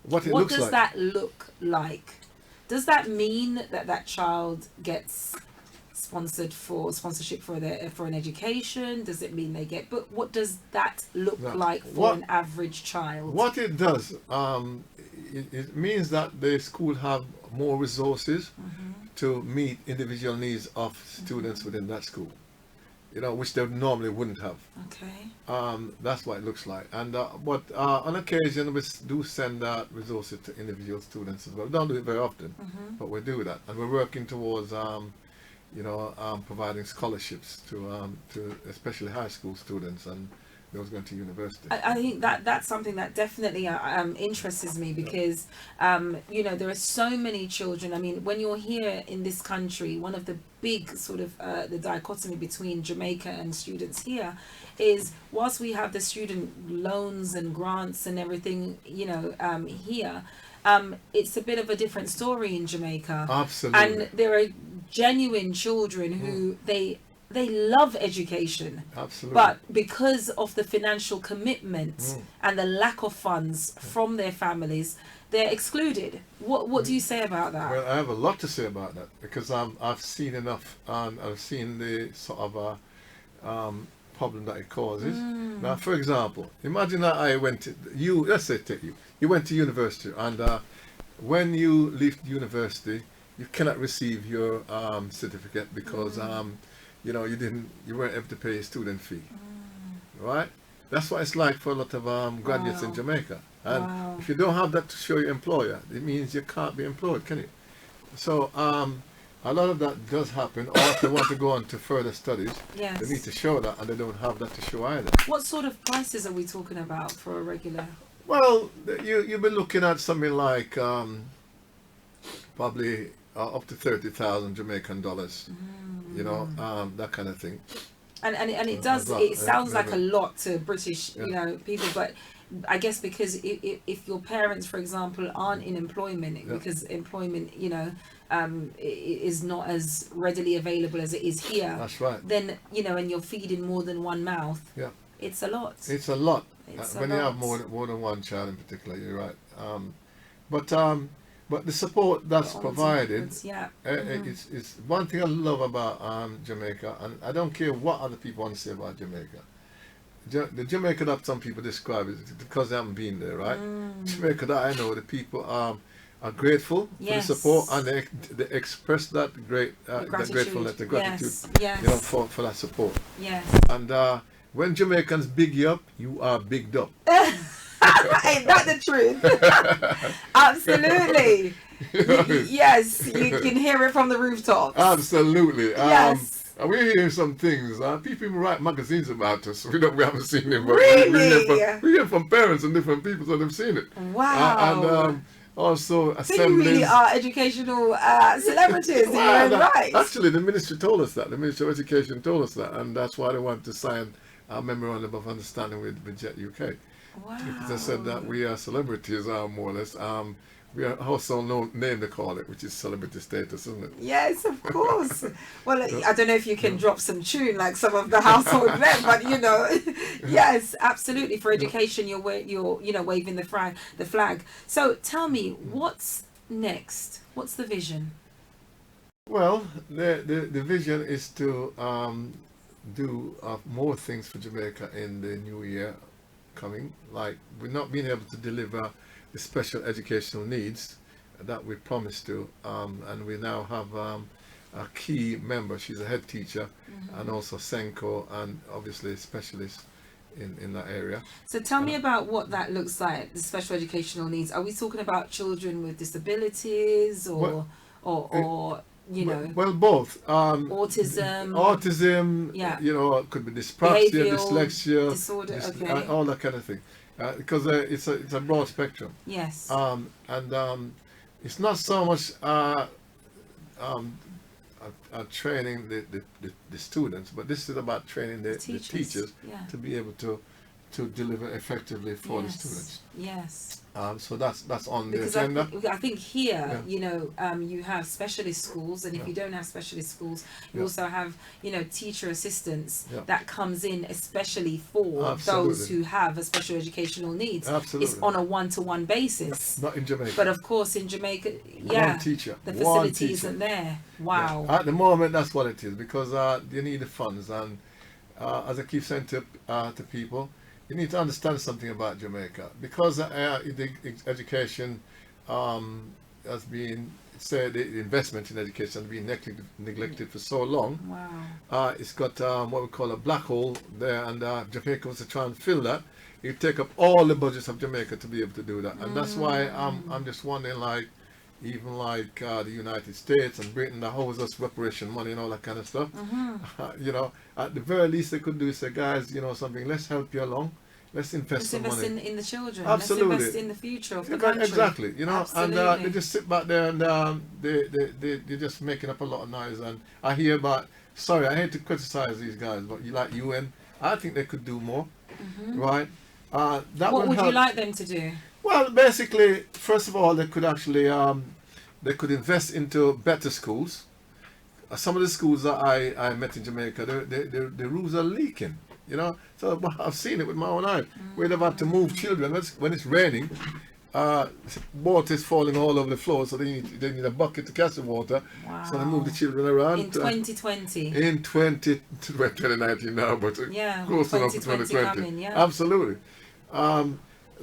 What does that look like? Does that mean that child gets sponsorship for an education? Does it mean they get? But what does that look like for an average child? What it does, it means that the school have more resources to meet individual needs of students within that school. Which they normally wouldn't have. Okay. That's what it looks like. And but on occasion we do send out resources to individual students as well. We don't do it very often, but we do that. And we're working towards, providing scholarships to especially high school students and those going to university. I think that's something that definitely interests me because, there are so many children. I mean, when you're here in this country, one of the big sort of the dichotomy between Jamaica and students here is whilst we have the student loans and grants and everything, here, it's a bit of a different story in Jamaica. Absolutely. And there are genuine children who they love education. Absolutely. But because of the financial commitment and the lack of funds from their families, they're excluded. What do you say about that? Well, I have a lot to say about that because I've seen enough and I've seen the sort of problem that it causes. Now, for example, imagine that I went to you went to university, and when you leave university, you cannot receive your certificate because you know, you weren't able to pay your student fee, right? That's what it's like for a lot of graduates in Jamaica. And if you don't have that to show your employer, it means you can't be employed, can you? So a lot of that does happen, or if they want to go on to further studies, they need to show that, and they don't have that to show either. What sort of prices are we talking about for a regular? Well, you'll be looking at something like probably up to 30,000 Jamaican dollars, you know, that kind of thing. And it does, it sounds like a lot to British, you know, people, but I guess because if your parents, for example, aren't in employment, because employment, you know, is not as readily available as it is here. That's right. Then, you know, and you're feeding more than one mouth. Yeah. It's a lot. It's a lot. It's when a you lot. have more than one child in particular, you're right. But the support that's provided, it's one thing I love about Jamaica, and I don't care what other people want to say about Jamaica. The Jamaica that some people describe is because they haven't been there, right? Jamaica that I know, the people are grateful for the support, and they express that that gratefulness, the gratitude, you know, for that support. Yes. And when Jamaicans big you up, you are bigged up. Ain't that the truth? Absolutely. Yes, you can hear it from the rooftops. Absolutely. Yes. We hear some things. People even write magazines about us. We haven't seen it, but really? we hear from parents and different people, so they've seen it. Wow. And also so you really are educational celebrities in your own right. Actually, the ministry told us that. The Ministry of Education told us that, and that's why they wanted to sign a memorandum of understanding with Jet UK. Wow. Because they said that we are celebrities, more or less. We are household name, they call it, which is celebrity status, isn't it? Yes, of course. Well, I don't know if you can drop some tune like some of the household men, but you know, yes, absolutely. For education, you're waving the flag. So tell me, what's next? What's the vision? Well, the vision is to do more things for Jamaica in the new year coming. Like, we're not being able to deliver the special educational needs that we promised to, and we now have a key member. She's a head teacher, and also Senko, and obviously a specialist in that area. So tell me about what that looks like, the special educational needs. Are we talking about children with disabilities, or you know? Well, both. Autism. Yeah. You know, it could be dyspraxia, dyslexia, disorder, all that kind of thing. Because it's a broad spectrum. Yes. And it's not so much training the students, but this is about training the teachers to be able to deliver effectively for the students. Yes. So that's on because the agenda. I think here, you know, you have specialist schools, and if you don't have specialist schools, you also have, you know, teacher assistants that comes in especially for those who have a special educational needs. Absolutely. It's on a one-to-one basis. Not in Jamaica. But of course in Jamaica, one teacher. The facility isn't there. Wow. Yeah. At the moment, that's what it is, because you need the funds, and as I keep saying to people, you need to understand something about Jamaica, because the education has been, say, the investment in education has been neglected for so long. Wow. It's got what we call a black hole there, and Jamaica was to try and fill that. You take up all the budgets of Jamaica to be able to do that, and that's why I'm just wondering, like, even like the United States and Britain, that owes us reparation money and all that kind of stuff. You know, at the very least they could do is say, guys, you know something, let's help you along. Let's invest some money. In the children. Absolutely. Let's invest in the future of the country. Exactly. You know, absolutely. and they just sit back there, and they're just making up a lot of noise. And I hear about, sorry, I hate to criticize these guys, but you like UN, I think they could do more, right? What would you like them to do? Well, basically, first of all, they could actually they could invest into better schools. Some of the schools that I met in Jamaica, the roofs are leaking. You know, so I've seen it with my own eyes, where they've had to move children when it's raining. Water is falling all over the floor, so they need a bucket to catch the water. Wow. So they move the children around. In 2020. In 2019 now, but close enough to 2020. Coming, absolutely.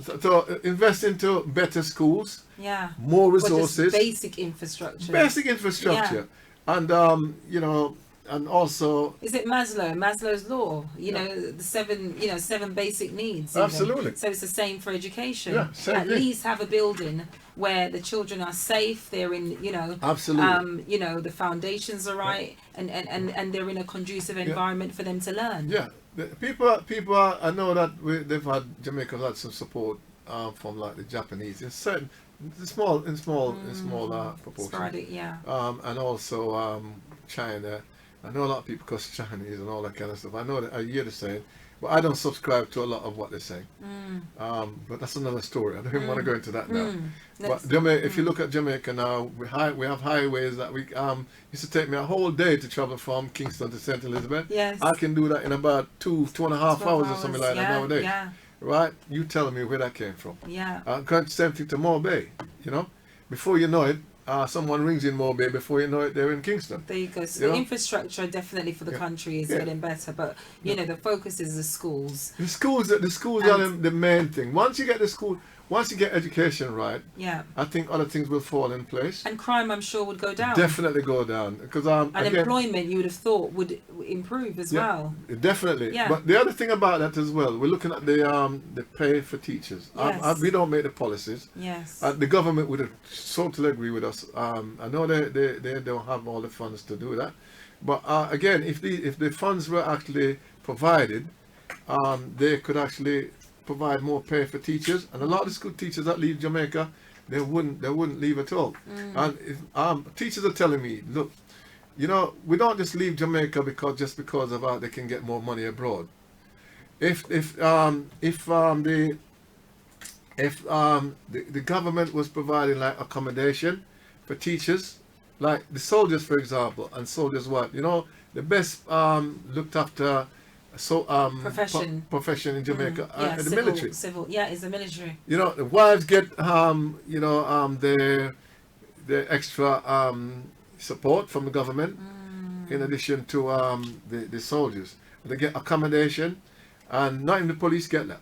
So invest into better schools. Yeah. More resources. Basic infrastructure. Basic infrastructure. And you know, and also is it Maslow's law? You know, the seven basic needs. Even. Absolutely. So it's the same for education. Yeah, same At thing. least have a building where the children are safe. They're in, Absolutely. the foundations are right, and they're in a conducive environment for them to learn. Yeah, people. I know that they've had Jamaica had some support from like the Japanese in certain, in small proportion. Sporadic, yeah. And also China. I know a lot of people because Chinese and all that kind of stuff. I know that I hear the saying, but I don't subscribe to a lot of what they're saying. But that's another story. I don't even want to go into that now. But if you look at Jamaica now, we have highways that we used to take me a whole day to travel from Kingston to St. Elizabeth. Yes. I can do that in about 2.5 hours or something like that nowadays. Yeah. Right? You tell me where that came from. Yeah. Same thing to Moore Bay. Before you know it, someone rings in Moore Bay. Before you know it, they're in Kingston. There you go. So the infrastructure definitely for the country is getting better, but the focus is the schools. The schools are the main thing. Once you get education right, I think other things will fall in place. And crime, I'm sure, would go down. Definitely go down because employment, you would have thought, would improve as well. Definitely. Yeah. But the other thing about that as well, we're looking at the pay for teachers. Yes. We don't make the policies. Yes. The government would totally agree with us. I know they don't have all the funds to do that, but again, if the funds were actually provided, they could actually provide more pay for teachers, and a lot of the school teachers that leave Jamaica, they wouldn't leave at all. And if, teachers are telling me, look, we don't just leave Jamaica because of they can get more money abroad. If the government was providing like accommodation for teachers, like the soldiers, for example, and soldiers' wives, the best looked after profession in Jamaica, the military. Civil, it's the military. The wives get their extra support from the government, in addition to the soldiers. They get accommodation, and not even the police get that.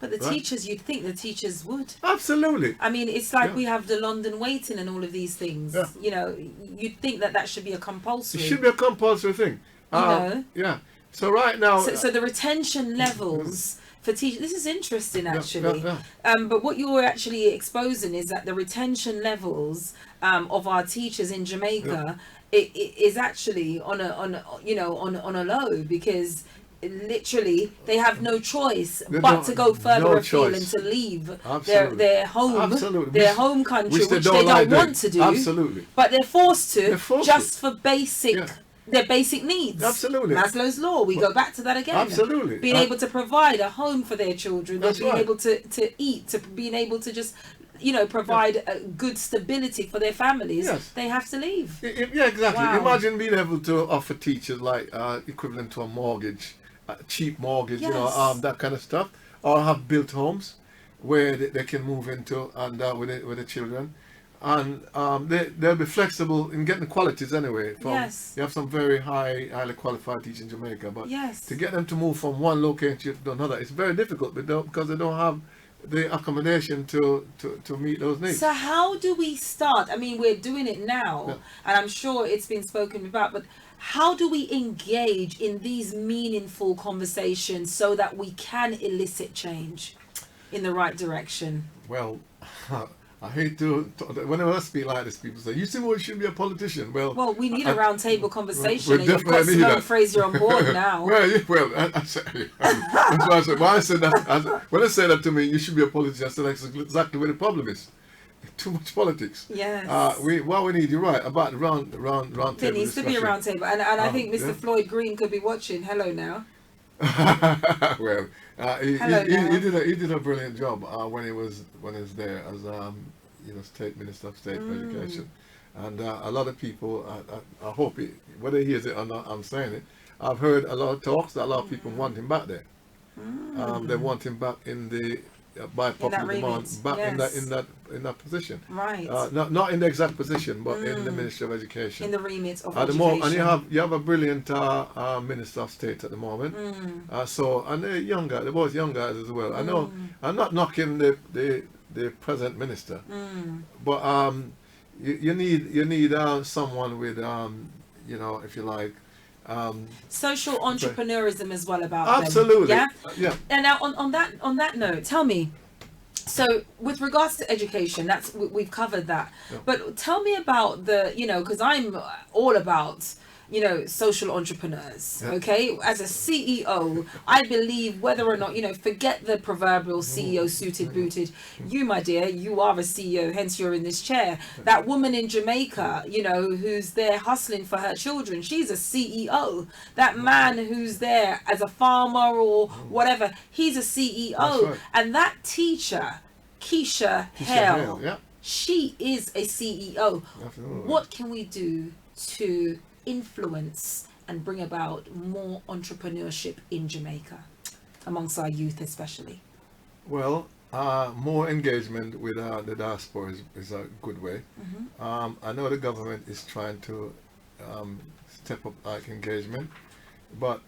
But the teachers, you'd think the teachers would. Absolutely. I mean, it's like we have the London waiting and all of these things. Yeah. You'd think that should be a compulsory. It should be a compulsory thing. Yeah. So right now, so the retention levels for teachers. This is interesting, actually. But what you're actually exposing is that the retention levels of our teachers in Jamaica it is actually on a low, because literally they have no choice but to go further afield and to leave their home, their home country, which they don't want to do. Absolutely. But they're forced to just for basic. Their basic needs. Absolutely. Maslow's law. We go back to that again. Absolutely. Being able to provide a home for their children, being able to eat, to being able to just, provide a good stability for their families. Yes. They have to leave. Yeah, exactly. Wow. Imagine being able to offer teachers like equivalent to a mortgage, a cheap mortgage, that kind of stuff, or have built homes where they can move into and with the children. And they'll be flexible in getting the qualities anyway. You have some very highly qualified teachers in Jamaica, but to get them to move from one location to another, it's very difficult because they don't have the accommodation to meet those needs. So how do we start? I mean, we're doing it now, and I'm sure it's been spoken about, but how do we engage in these meaningful conversations so that we can elicit change in the right direction? Well, I hate to, whenever I speak like this, people say, you Simone should be a politician. Well, we need a round table conversation, and you've got Simone Frazier on board now. That's why I said, when I say that to me, you should be a politician, I said that's exactly where the problem is. Too much politics. Yes. What we need, you're right, about the round table. There needs to be a round table, and I think Mr. Floyd Green could be watching. Hello now. Well, he did a brilliant job when he was there as State Minister of State for Education, and a lot of people, I hope whether he hears it or not, I'm saying it, I've heard a lot of talks that a lot of people want him back there. They want him back in the by popular demand, back in that position. Right. Not in the exact position, but in the Ministry of Education. In the remit of at education. The moment, and you have a brilliant Minister of State at the moment. And they're both young guys as well. I know I'm not knocking the present minister, but you need someone with if you like, social entrepreneurism as well about absolutely. them. Yeah. Yeah. And now on that note, tell me. So with regards to education, we've covered that. Yeah. But tell me about because I'm all about social entrepreneurs. Yeah. Okay, as a CEO, I believe whether or not forget the proverbial CEO suited booted. You, my dear, you are a CEO, hence you're in this chair. That woman in Jamaica, who's there hustling for her children, she's a CEO. That man who's there as a farmer or whatever, he's a CEO. That's right. And that teacher, Keisha Hale, yeah. she is a CEO. Absolutely. What can we do to influence and bring about more entrepreneurship in Jamaica amongst our youth especially? Well, more engagement with the diaspora is a good way. I know the government is trying to step up engagement, but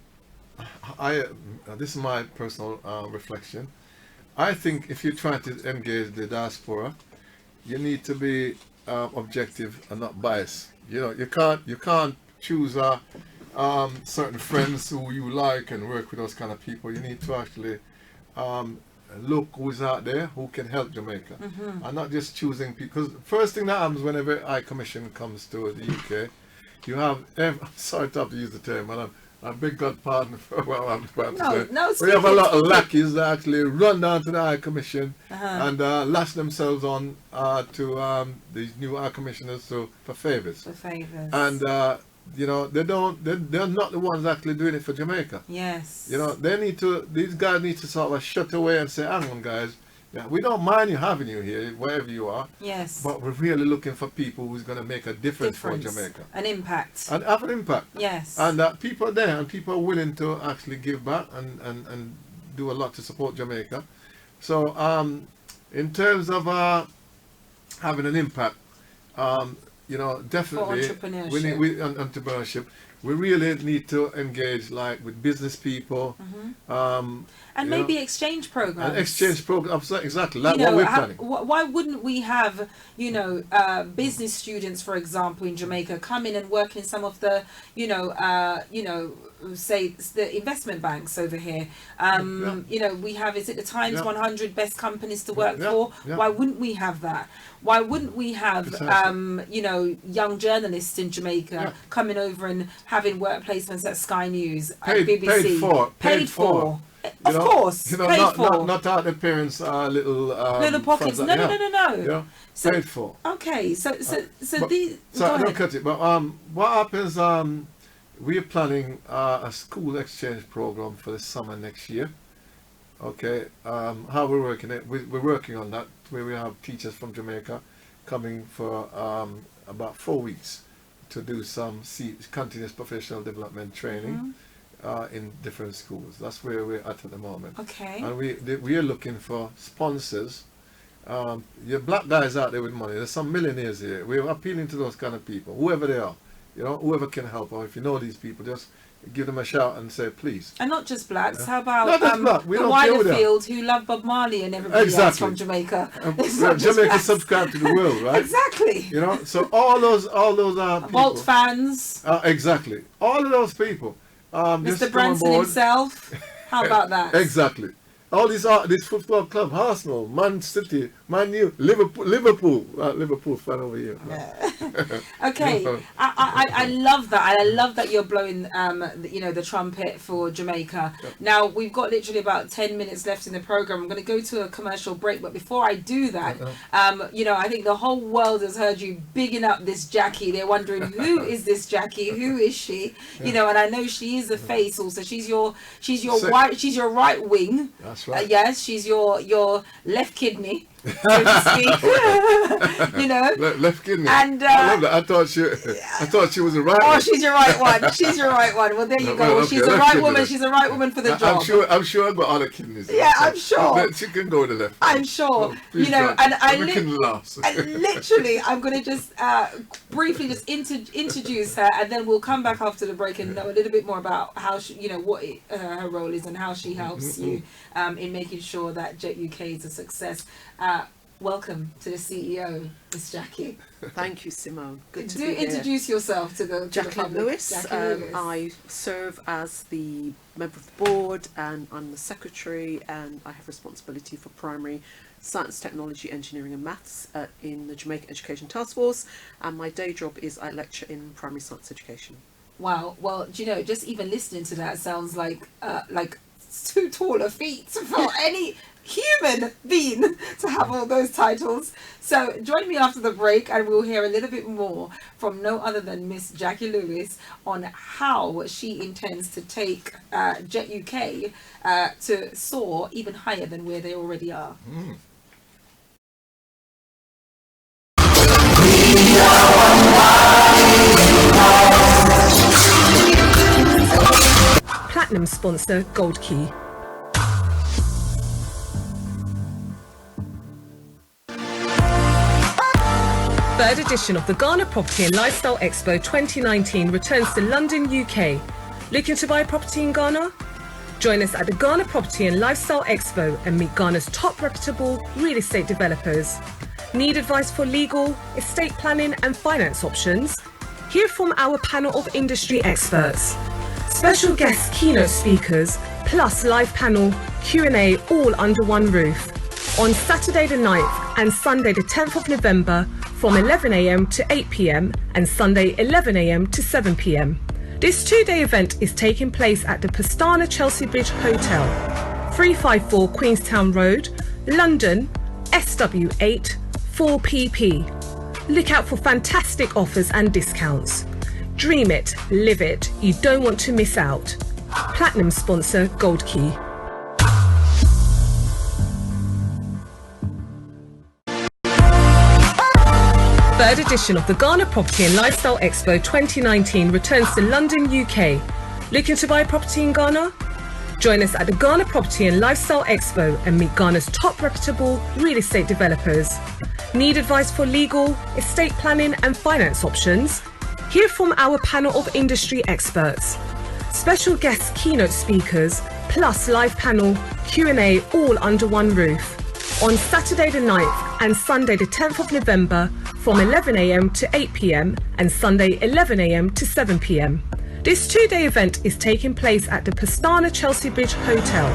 this is my personal reflection. I think if you're trying to engage the diaspora, you need to be objective and not biased. You can't choose certain friends who you like and work with those kind of people. You need to actually look who's out there who can help Jamaica, and not just choosing people. Because first thing that happens whenever I Commission comes to the UK, you have sorry to have to use the term, but I beg God pardon for what I'm about to say. We have a lot of lackeys that actually run down to the High Commission and lash themselves on to these new High Commissioners for favours. And they're not the ones actually doing it for Jamaica. Yes. These guys need to sort of shut away and say, hang on guys, we don't mind you having you here, wherever you are. Yes. But we're really looking for people who's going to make a difference for Jamaica. An impact. And have an impact. Yes. And people are there and people are willing to actually give back and do a lot to support Jamaica. So in terms of having an impact, definitely for entrepreneurship. Entrepreneurship, we really need to engage with business people, and maybe exchange programs. And exchange programs, exactly, like what we're planning. Why wouldn't we have, business students, for example, in Jamaica come in and work in some of the, say the investment banks over here. We have, is it the Times 100 best companies to work for? Yeah. Why wouldn't we have that? Why wouldn't we have, young journalists in Jamaica coming over and having work placements at Sky News, at BBC? Paid for. Of course, paid for. Not out the parents' little pockets. No. So, paid for. Okay, so these. So don't cut it. But what happens? We are planning a school exchange program for the summer next year. Okay, how we're working it? We're working on that. Where we have teachers from Jamaica coming for about 4 weeks to do some continuous professional development training. In different schools. That's where we're at the moment. Okay. And we are looking for sponsors. Your black guys out there with money. There's some millionaires here. We're appealing to those kind of people, whoever they are. Whoever can help, or if you know these people, just give them a shout and say please. And not just blacks. How about the wider field who love Bob Marley and everybody else from Jamaica? Jamaica subscribe to the world, right? Exactly. So all those people. Bolt fans. Exactly. All of those people. Mr. Branson himself. How about that? Exactly. All these football club, Arsenal, Man City, Man U, Liverpool fan over here. Yeah. Okay, I love that. I love that you're blowing, the trumpet for Jamaica. Yep. Now we've got literally about 10 minutes left in the program. I'm going to go to a commercial break, but before I do that, I think the whole world has heard you bigging up this Jackie. They're wondering who is this Jackie? Who is she? Yeah. And I know she is a face. Also, she's your right wing. That's right. Yes, she's your left kidney, so to speak. Left kidney. And I love that. I thought she was the right one. Oh, she's your right one. She's your right one. Well, there you go. Okay, she's a right woman. Right. She's a right woman for the job. I'm sure I've got other kidneys. Yeah, I'm sure. She can go to the left. I'm sure. So, and literally, I'm going to just briefly just introduce her, and then we'll come back after the break and know a little bit more about how she, what her role is and how she helps you in making sure that Jet UK is a success. welcome to the CEO, Miss Jackie. Thank you, Simone. Good to Do be here. introduce yourself to the Jackie public. Lewis. Jackie Lewis. I serve as the member of the board, and I'm the secretary, and I have responsibility for primary science, technology, engineering and maths in the Jamaica Education Task Force, and my day job is I lecture in primary science education. Wow. Well, do you know, just even listening to that sounds like too tall a feat for any human being to have all those titles. So join me after the break and we'll hear a little bit more from no other than Miss Jackie Lewis on how she intends to take Jet UK to soar even higher than where they already are. Platinum sponsor Gold Key. Third edition of the Ghana Property and Lifestyle Expo 2019 returns to London, UK. Looking to buy a property in Ghana? Join us at the Ghana Property and Lifestyle Expo and meet Ghana's top reputable real estate developers. Need advice for legal, estate planning and finance options? Hear from our panel of industry experts. Special guest keynote speakers, plus live panel, Q&A all under one roof. On Saturday the 9th and Sunday the 10th of November from 11 a.m. to 8 p.m. and Sunday 11 a.m. to 7 p.m. This two-day event is taking place at the Pastana Chelsea Bridge Hotel, 354 Queenstown Road, London, SW8 4PP. Look out for fantastic offers and discounts. Dream it, live it, you don't want to miss out. Platinum sponsor Gold Key. Third edition of the Ghana Property and Lifestyle Expo 2019 returns to London, UK. Looking to buy a property in Ghana? Join us at the Ghana Property and Lifestyle Expo and meet Ghana's top reputable real estate developers. Need advice for legal, estate planning and finance options? Hear from our panel of industry experts. Special guest keynote speakers, plus live panel, Q&A all under one roof. On Saturday the 9th and Sunday the 10th of November from 11 a.m. to 8 p.m. and Sunday 11 a.m. to 7 p.m. This two-day event is taking place at the Pastana Chelsea Bridge Hotel,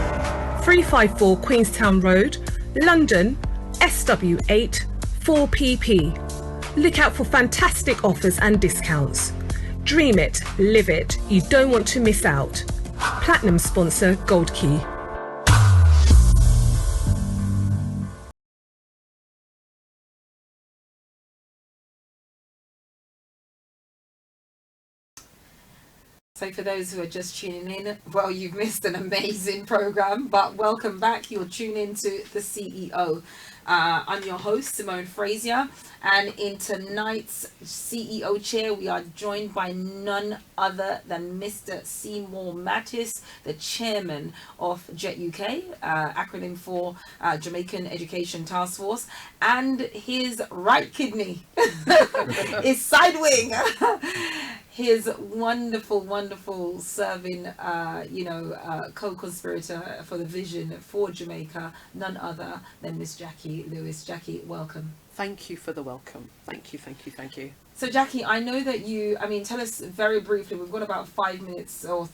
354 Queenstown Road, London, SW8 4PP. Look out for fantastic offers and discounts. Dream it, live it, you don't want to miss out. Platinum sponsor Gold Key. So for those who are just tuning in, well, you've missed an amazing program, but welcome back. You're tuning to the CEO. I'm your host, Simone Frazier, and in tonight's CEO chair, we are joined by none other than Mr. Seymour Mattis, the chairman of Jet UK, acronym for Jamaican Education Task Force, and his right kidney is side wing. His wonderful serving, co-conspirator for the vision for Jamaica, none other than Miss Jackie Lewis. Jackie, welcome. Thank you for the welcome. Thank you. So Jackie, I know that tell us very briefly, we've got about 5 minutes or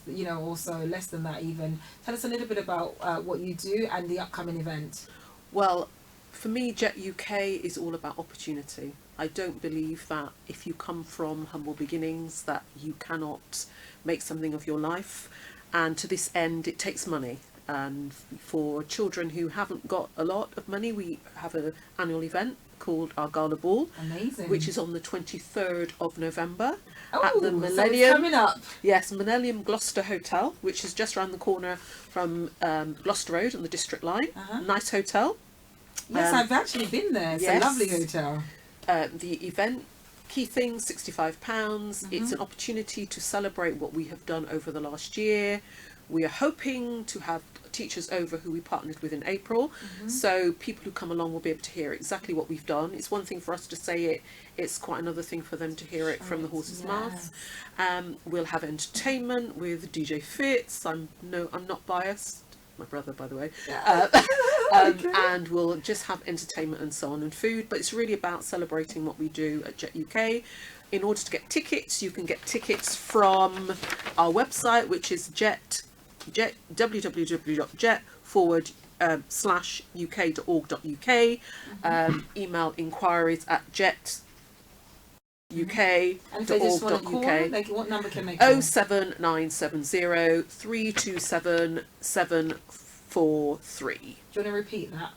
so, less than that even. Tell us a little bit about what you do and the upcoming event. Well, for me, Jet UK is all about opportunity. I don't believe that if you come from humble beginnings that you cannot make something of your life, and to this end it takes money. And for children who haven't got a lot of money, we have an annual event called our Gala Ball. Amazing. Which is on the 23rd of November at the Millennium. So it's coming up. Yes, Millennium Gloucester Hotel, which is just around the corner from Gloucester Road on the District Line. Nice hotel. Yes, I've actually been there. It's a lovely hotel. The event, key things, £65. It's an opportunity to celebrate what we have done over the last year. We are hoping to have teachers over who we partnered with in April, so people who come along will be able to hear exactly what we've done. It's one thing for us to say it, it's quite another thing for them to hear it from the horse's mouth. We'll have entertainment with DJ Fitz. I'm not biased. My brother, by the way. And we'll just have entertainment and so on and food. But it's really about celebrating what we do at Jet UK. In order to get tickets, you can get tickets from our website, which is www.jet/uk.org.uk. Email inquiries at jet.uk.org.uk. And if they just want to call, what number can they call? 07970 327 743. Do you want to repeat that?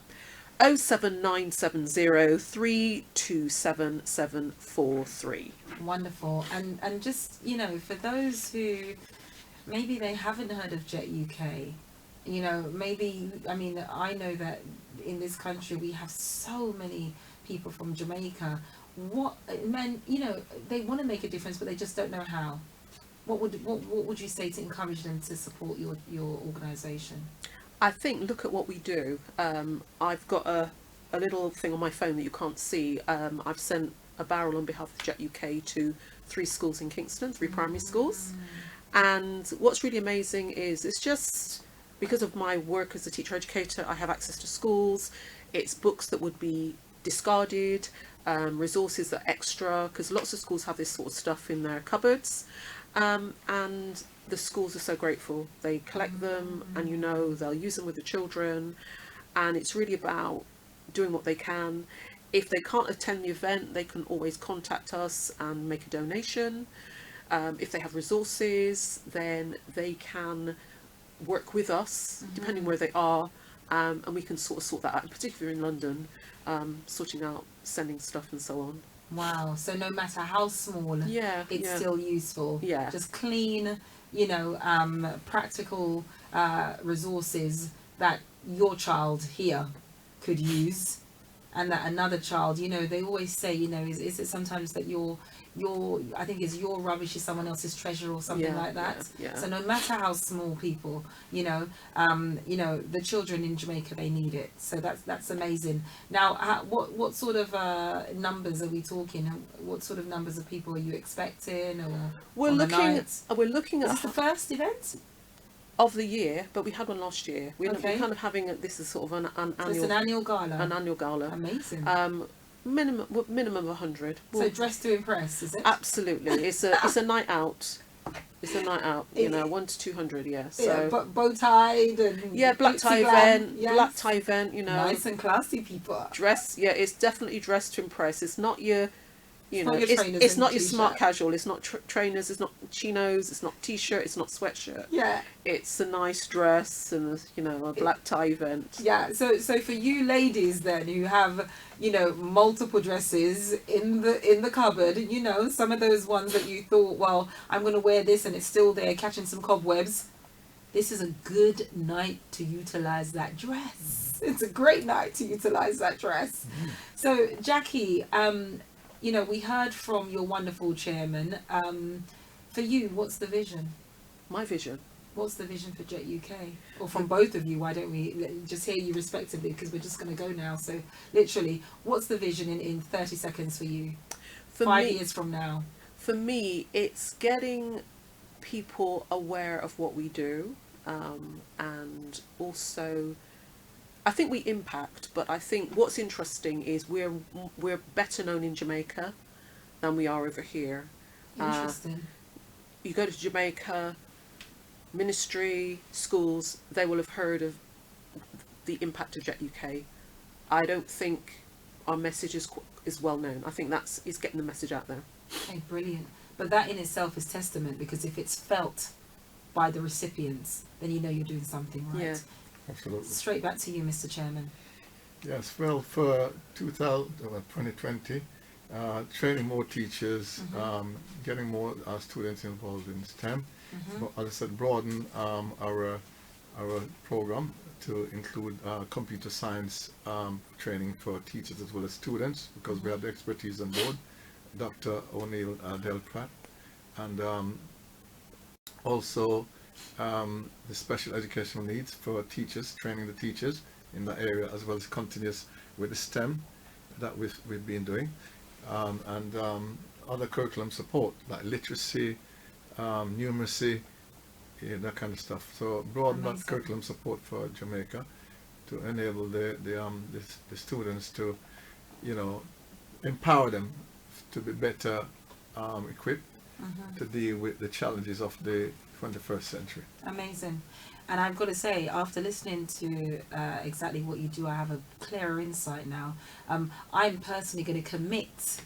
07970 327 743. Wonderful. And just, you know, for those who maybe they haven't heard of Jet UK, you know, maybe, I mean, I know that in this country we have so many people from Jamaica. What men, you know, they want to make a difference, but they just don't know how. What would you say to encourage them to support your organisation? I think look at what we do. I've got a little thing on my phone that you can't see. I've sent a barrel on behalf of Jet UK to 3 schools in Kingston, 3 primary schools. And what's really amazing is it's just because of my work as a teacher educator, I have access to schools. It's books that would be discarded, resources that are extra, because lots of schools have this sort of stuff in their cupboards. And the schools are so grateful. They collect them and, you know, they'll use them with the children. And it's really about doing what they can. If they can't attend the event, they can always contact us and make a donation. If they have resources, then they can work with us, depending where they are, and we can sort that out, particularly in London, sorting out sending stuff and so on. Wow. So no matter how small, it's still useful. Yeah. Just clean, you know, practical resources that your child here could use, and that another child, you know, they always say, you know, is it sometimes that your I think is your rubbish is someone else's treasure or something like that. Yeah. So no matter how small people, you know, the children in Jamaica, they need it. So that's amazing. Now, what sort of numbers are we talking? What sort of numbers of people are you expecting? Or we're looking at is this the first event of the year, but we had one last year. We're kind of having this is sort of an annual. It's an annual gala. An annual gala. Amazing. Minimum of 100. So dress to impress, is it? Absolutely. It's a night out. It's a night out. You know, 1 to 200. Yeah. So bow tied and black tie event. Yes. Black tie event. You know, nice and classy people. Dress. Yeah, it's definitely dressed to impress. It's not your. You know, it's not your smart casual. It's not trainers. It's not chinos. It's not t-shirt. It's not sweatshirt. Yeah. It's a nice dress and a black tie event. Yeah. So for you ladies then who have, you know, multiple dresses in the cupboard, you know, some of those ones that you thought, well, I'm going to wear this and it's still there catching some cobwebs. This is a good night to utilize that dress. It's a great night to utilize that dress. So Jackie, you know, we heard from your wonderful chairman. For you, what's the vision? My vision? What's the vision for Jet UK? Or from both of you, why don't we just hear you respectively, because we're just going to go now. So literally, what's the vision in 30 seconds for you? For 5 years from now? For me, it's getting people aware of what we do, and also I think we impact, but I think what's interesting is we're better known in Jamaica than we are over here. Interesting. You go to Jamaica, ministry, schools, they will have heard of the impact of Jet UK. I don't think our message is well known. I think is getting the message out there. Okay, brilliant. But that in itself is testament, because if it's felt by the recipients, then you know you're doing something right. Yeah. Absolutely. Straight back to you, Mr. Chairman. Yes, well, for 2020, training more teachers, getting more students involved in STEM. But as I said, broaden our program to include computer science training for teachers as well as students, because we have the expertise on board. Dr. O'Neill Delpratt, and also the special educational needs for teachers, training the teachers in that area, as well as continuous with the STEM that we've been doing, and other curriculum support like literacy, numeracy, that kind of stuff. So broaden that curriculum support for Jamaica to enable the students to, empower them to be better equipped to deal with the challenges of the 21st century. Amazing. And I've got to say, after listening to exactly what you do, I have a clearer insight now. I'm personally going to commit,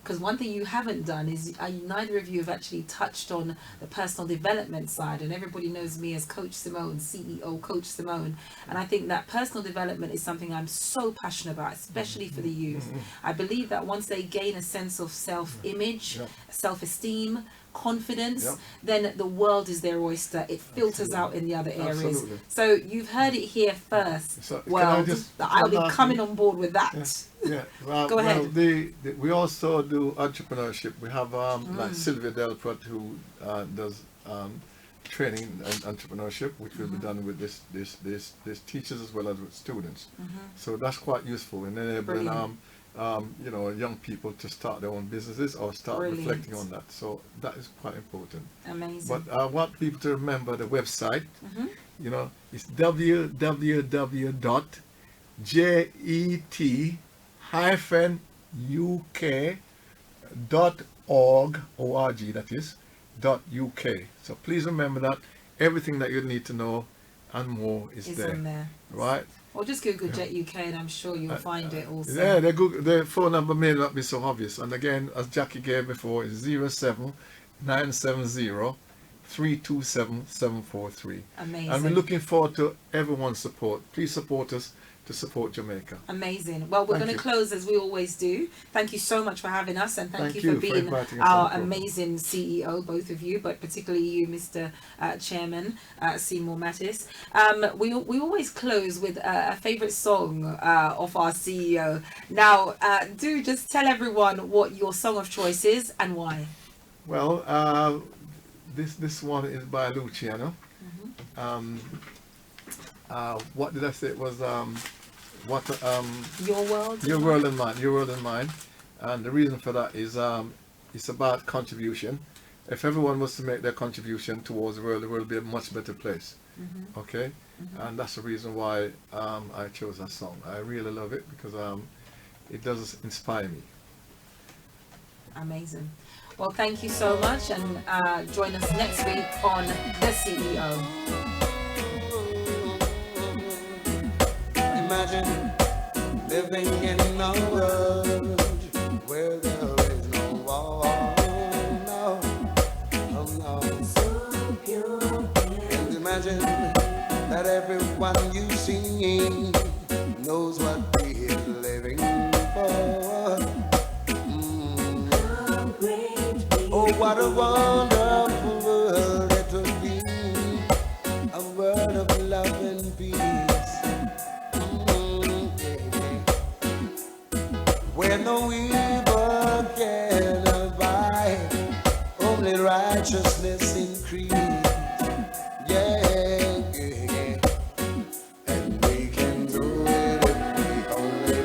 because one thing you haven't done is neither of you have actually touched on the personal development side, and everybody knows me as Coach Simone, CEO Coach Simone, and I think that personal development is something I'm so passionate about, especially for the youth. I believe that once they gain a sense of self-image, self-esteem, confidence, then the world is their oyster. It filters out in the other areas. Absolutely. So you've heard it here first. So world, I'll be coming on board with that. Well, Go ahead. We also do entrepreneurship. We have like Sylvia Delport, who does training and entrepreneurship, which will be done with this teachers as well as with students. So that's quite useful in enabling young people to start their own businesses or start reflecting on that. So that is quite important. Amazing. But I want people to remember the website. It's www.jet-uk.org, that is, .uk. So please remember that everything that you need to know and more is there. In there. Right? Or just Google Jet UK and I'm sure you'll find it also. Yeah, the phone number may not be so obvious. And again, as Jackie gave before, is 07970-327-743. Amazing. And we're looking forward to everyone's support. Please support us to support Jamaica. Amazing. Well, we're going to close as we always do. Thank you so much for having us, and thank you for being our amazing CEO, both of you, but particularly you, Mr. Chairman, Seymour Mattis. We always close with a favourite song of our CEO. Now, do just tell everyone what your song of choice is and why. Well, this one is by Luciano. What did I say? It was Your World and Mine. And the reason for that is it's about contribution. If everyone was to make their contribution towards the world would be a much better place. Okay, and that's the reason why I chose that song. I really love it because it does inspire me. Amazing. Well, thank you so much, and join us next week on The CEO. Imagine living in a world where there is no war, no. So pure. And imagine that everyone you see knows what we're living for. Oh, what a wonderful world it would be, a world of love and peace. Where no evil can abide, only righteousness increase. Yeah, and we can do it if we only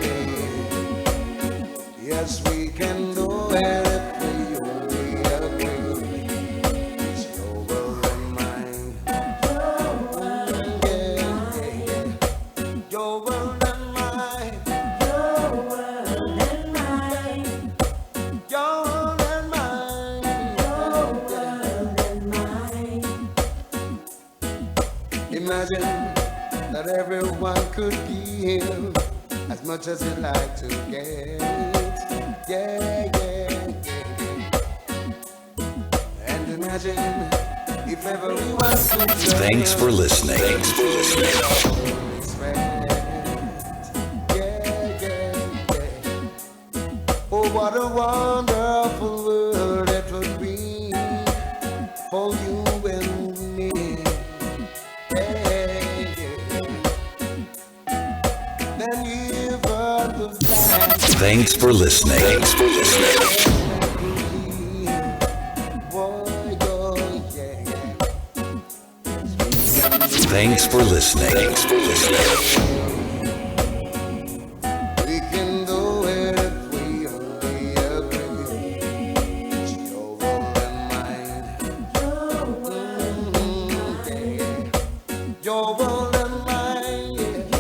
believe. Yes, we can do it if we only agree. It's your world and mine. Your world and mine. Imagine that everyone could give as much as they like to get. Yeah. And imagine if everyone could. Thanks for listening. Yeah. Oh, what a wonderful world it would be for you and me. Thanks for listening. Thanks for listening. We can do it if we only agree. It's your world and mine. Your world and mine.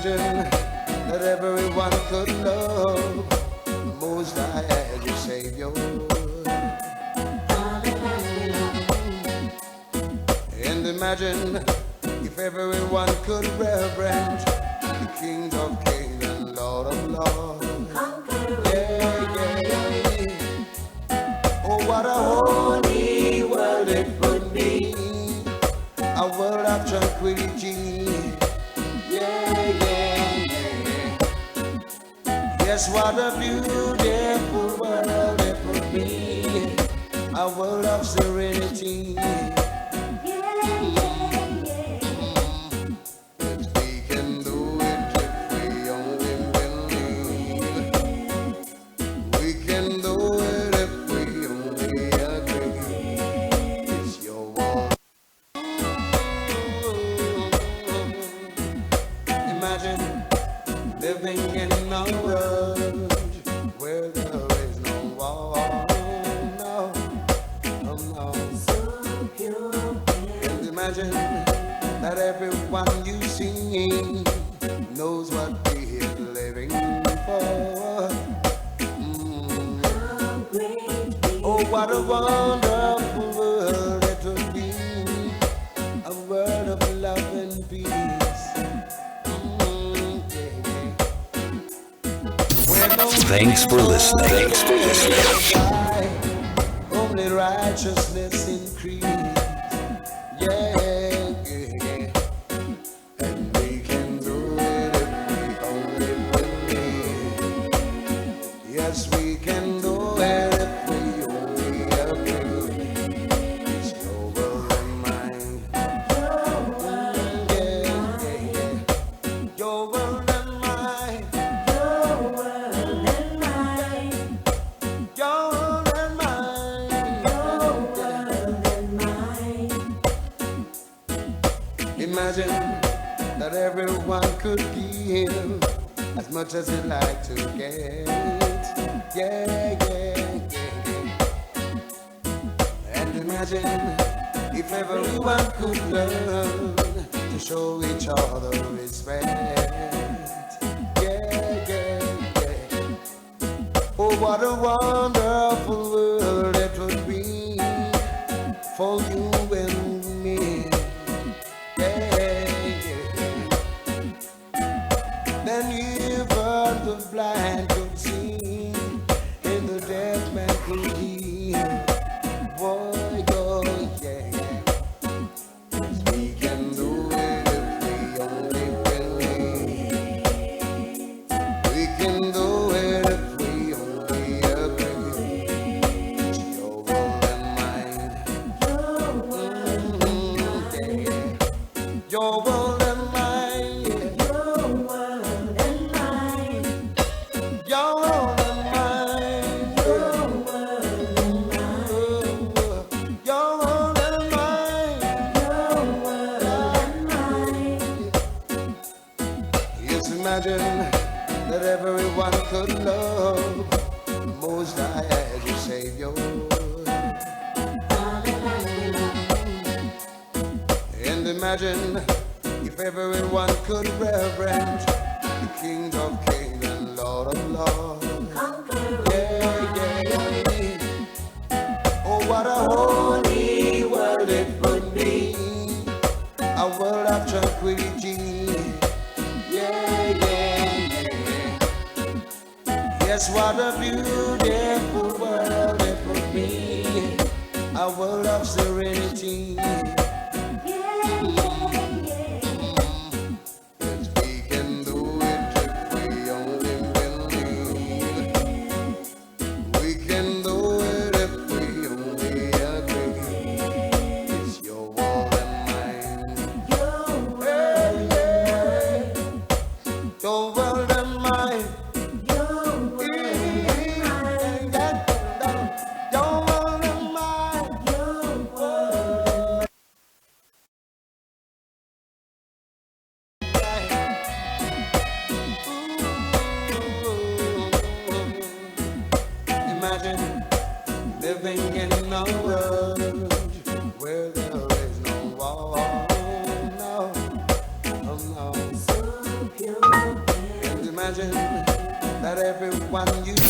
imagine that everyone could love the Most High as your Savior. And imagine if everyone could reverence the King of Kings and Lord of Lords. Yeah, yeah. Oh, what a holy world it would be, a world of tranquility. Yeah, yeah, yeah. Yes, what a beautiful world it would be, a world of serenity. Living in a world where there is no war, no, no, no. So pure. And imagine that everyone you see knows what we are living for. Oh, what a wonderful world it would be, a world of love and peace. Thanks for listening. Thanks for listening. Only righteousness increase. Yeah, yeah. And we can do it if we only believe. Yes, we can do it if we only agree. It's your world and mine. Yeah, yeah. Your world and mine. Imagine that everyone could give as much as they like to get. Yeah, yeah, yeah. And imagine if everyone could learn to show each other respect. Yeah, yeah, yeah. Oh, what a wonderful world it would be for you and me. Then even the blind could see, and the deaf man could hear. Boy, oh, yeah. We can do it if we only believe. We can do it if we only agree. It's your world and mine. Yeah. Your world and mine. Your world and mine. Your world and mine. Your world and mine. Your world and mine. Your world and mine. Yes, imagine that everyone could love the Most High as your Savior. And imagine if everyone could reverence the King of Kings and Lord of Lords. Yeah, yeah. Oh, what a holy world it would be, a world of tranquility. Yeah, yeah, yeah. Yes, what a beautiful world it would be, a world of serenity. one you need.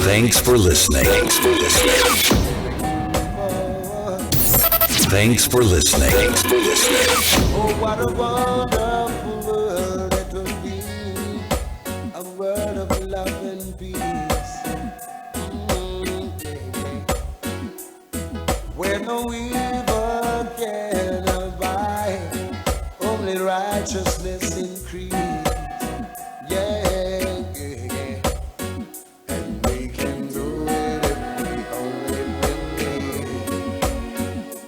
Thanks for listening. Thanks for listening. Thanks for listening. Thanks for listening. Oh, what a wonderful world it would be, a world of love and peace, where no evil can abide, only righteousness increase. Yeah, yeah, yeah. And we can do it if we only believe.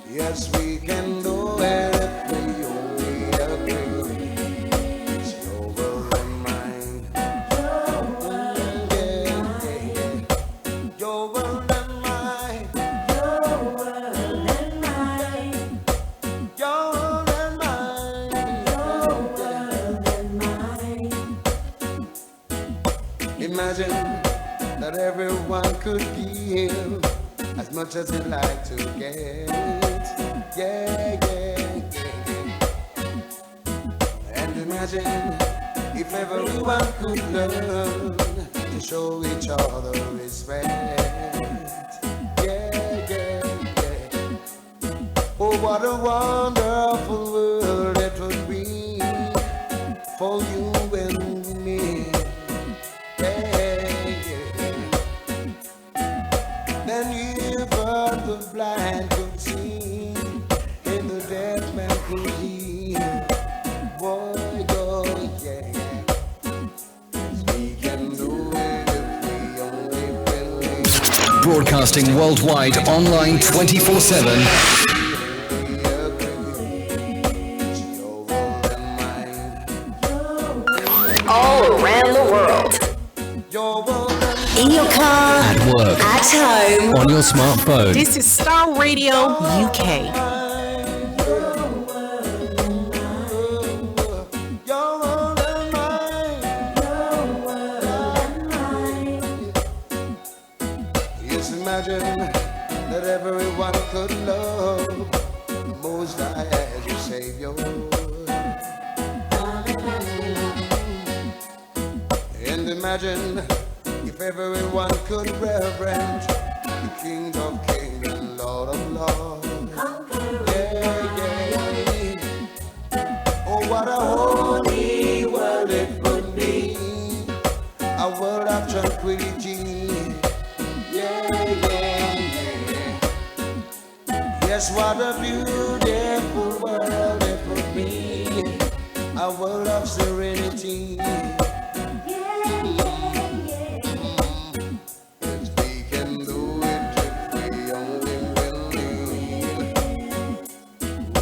Yes, we can do it if we only agree. It's your world and mine. Your world, yeah, yeah. Your world and mine. Your world and mine. Your world and mine. Your world and mine. Imagine that everyone could give as much as they'd like to get. Yeah, yeah, yeah. And imagine if everyone could learn to show each other respect. Yeah, yeah, yeah. Oh, what a wonderful world it would be for you and me. Yeah, yeah. Then even the blind could see, and the deaf man could hear. Boy, oh, yeah. We can do it if we only believe. Broadcasting worldwide, online 24/7. All around the world. In your car, At work, at home. on your smartphone. This is Starr Radio UK. Yes, imagine that everyone could love the Most High as your Savior. And imagine if everyone could reverence the King of Kings and Lord of Lords. Yeah, yeah. Oh, what a holy world it would be, a world of tranquility. Yeah, yeah, yeah. Yes, what a beautiful world it would be, a world of serenity. Yes, we can do it if we only believe.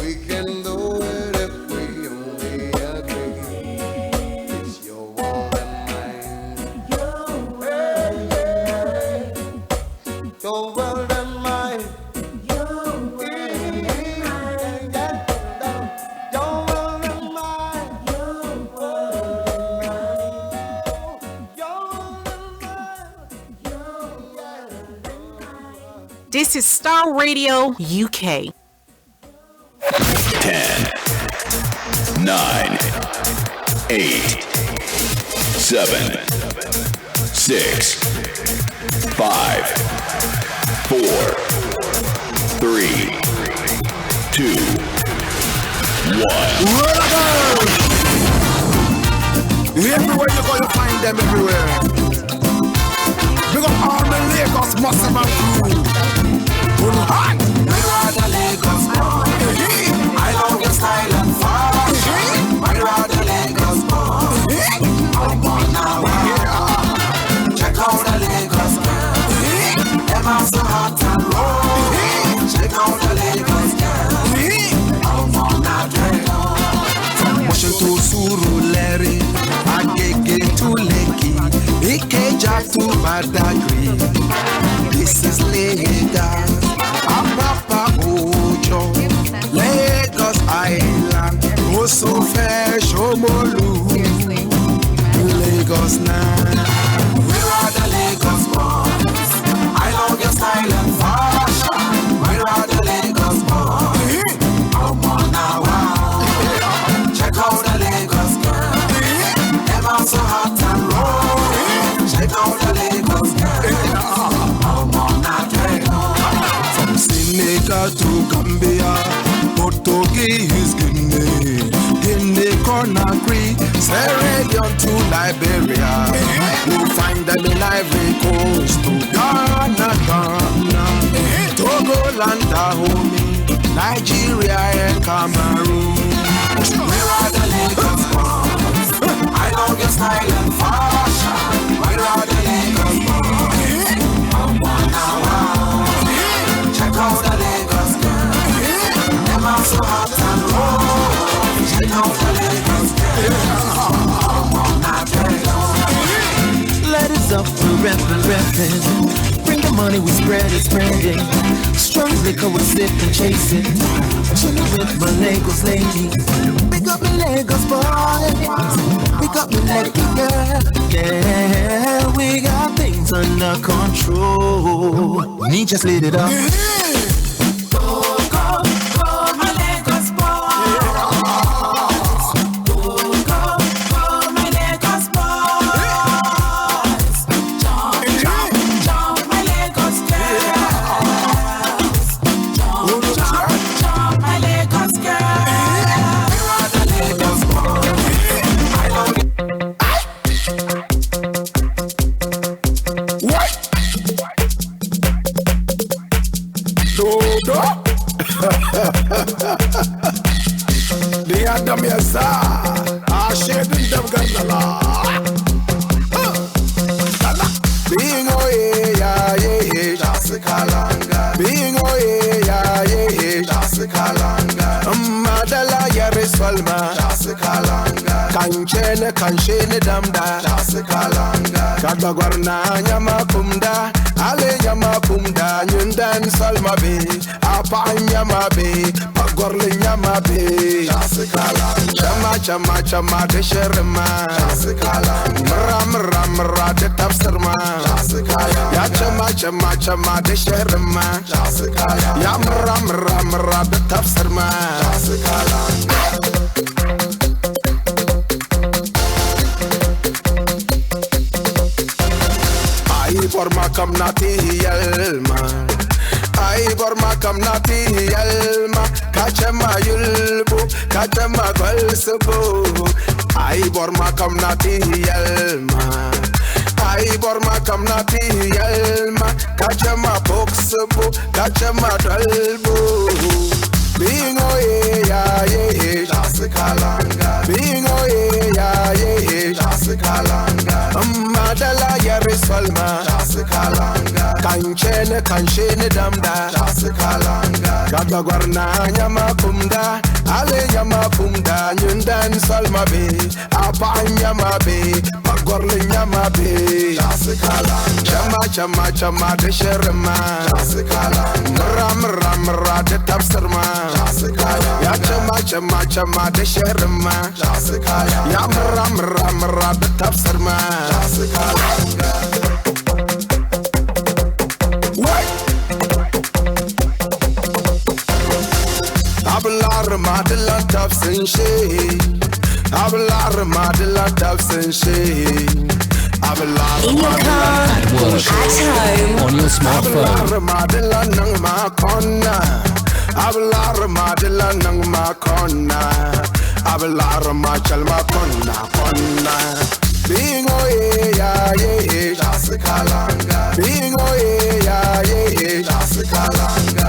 We can do it if we only agree. It's your world and mine. Your world and mine. Your world and mine. Your world and mine. Your world and mine. Your world and mine. Your world and mine. This is Starr Radio UK. 10, 9, 8, 7, 6, 5, 4, 3, 2, 1. Everywhere you go, you find them everywhere. Big up all the Lagos, Muslim and crew. Hot. Where are the Lagos boys? I love your style and fashion. Where are the Lagos boys? I'm on now. Check out the Lagos girls. Them are so hot and raw. Check out the Lagos girls. I'm on now. From Motion to Surulere, Agege to Lekki, Ikeja to Badagry. This is Lagos, Apapa Ojo, Lagos Island, Oso Fair, Shomolu, Lagos now. Where are the Lagos boys? I love your style and fashion. Where are the Lagos boys? I'm on now. Check out the Lagos girls. Them are so hot and raw. Check out the Lagos. Africa to Gambia, Portuguese Guinea, Guinea Conakry, Sierra Leone to Liberia. You'll find them in Ivory Coast to Ghana, Togo, Dahomey, Nigeria and Cameroon. Where are the Lagos boys? I love your style and fashion. Where are the Lagos boys? Check out the Lagos girls. Them are so hot and cold. Check out the Lagos girls. Let us up for reppin'. Bring the money, we spread it, spreading. Strong liquor, we sip and chase it. Chillin' with my Lagos lady. Pick up my Lagos boy. Pick up my Lagos girl. Yeah, we got things under control. Me just lit it up. The Adam Yasa, I shared in them Ganala. Being yeah, Jasikalanga. Being yeah, Jasikalanga. Madala Yarisalma, Jasikalanga. Kanchene Damda, Jasikalanga. Katagwarna Yamakunda, Ale Yamakunda, Yundan Salma Be, Apa Yamabe, Pagorle Yamabe, Jasikalanga. Chama, de Sherma, Jasikalanga. Ram, de Tapsterma, Jasikalanga. Ya chama, de Sherma, Jasikalanga. Yam ram, de Tapsterma, Jasikalanga. Borma kam nati yelma, ay borma kam nati yelma, kachema yulbu, kachema golsubu, ay borma kam nati yelma, ay borma kam nati yelma, kachema boxbu, kachema dalbu. Being yeah, Jasikalanga. Being yeah, Jasikalanga. Madala Yarisalma, Jasikalanga. Kanchene Damda, Jasikalanga. Katagwarna Yamakunda, Ale Yamakunda, Yundan Salma Be, Apa Yamabe, Pagorle Yamabe, Jasikalanga. Chama, de Sherma, Jasikalanga. Ram, de Tapsterma, Ya chama, de Sherma, Ya ram, de Tapsterma, Ablar Madela Tapsenche, Ablar Madela Tapsenche. In your car, at home, on your smartphone. Ablar Madela nang makona, Ablar Machal makona. Being yeah, Jasikalanga. Being yeah, Jasikalanga.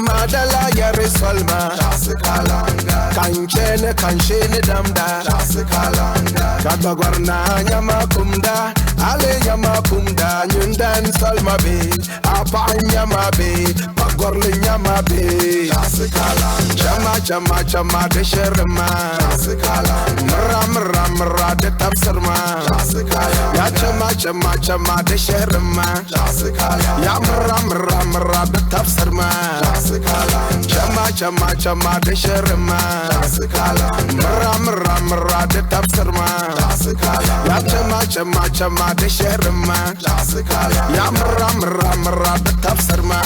Madala Yarisalma, Jasikalanga. Kanchene Damda, Jasikalanga. Katagwarna Yamakunda, Ale Yamakunda, Yundan Salma Be, Apa Yamabe, Pagorle Yamabe, Jasikalanga. Chama, de Sherma, Jasikalanga. Ram, de Tapserma, Ya chama, de Sherma, Ya ram, de Tapserma, Chama, de Sherma, Ram, de Tapserma, Ya chama, de Sherma, Ya ram, de Tapserma.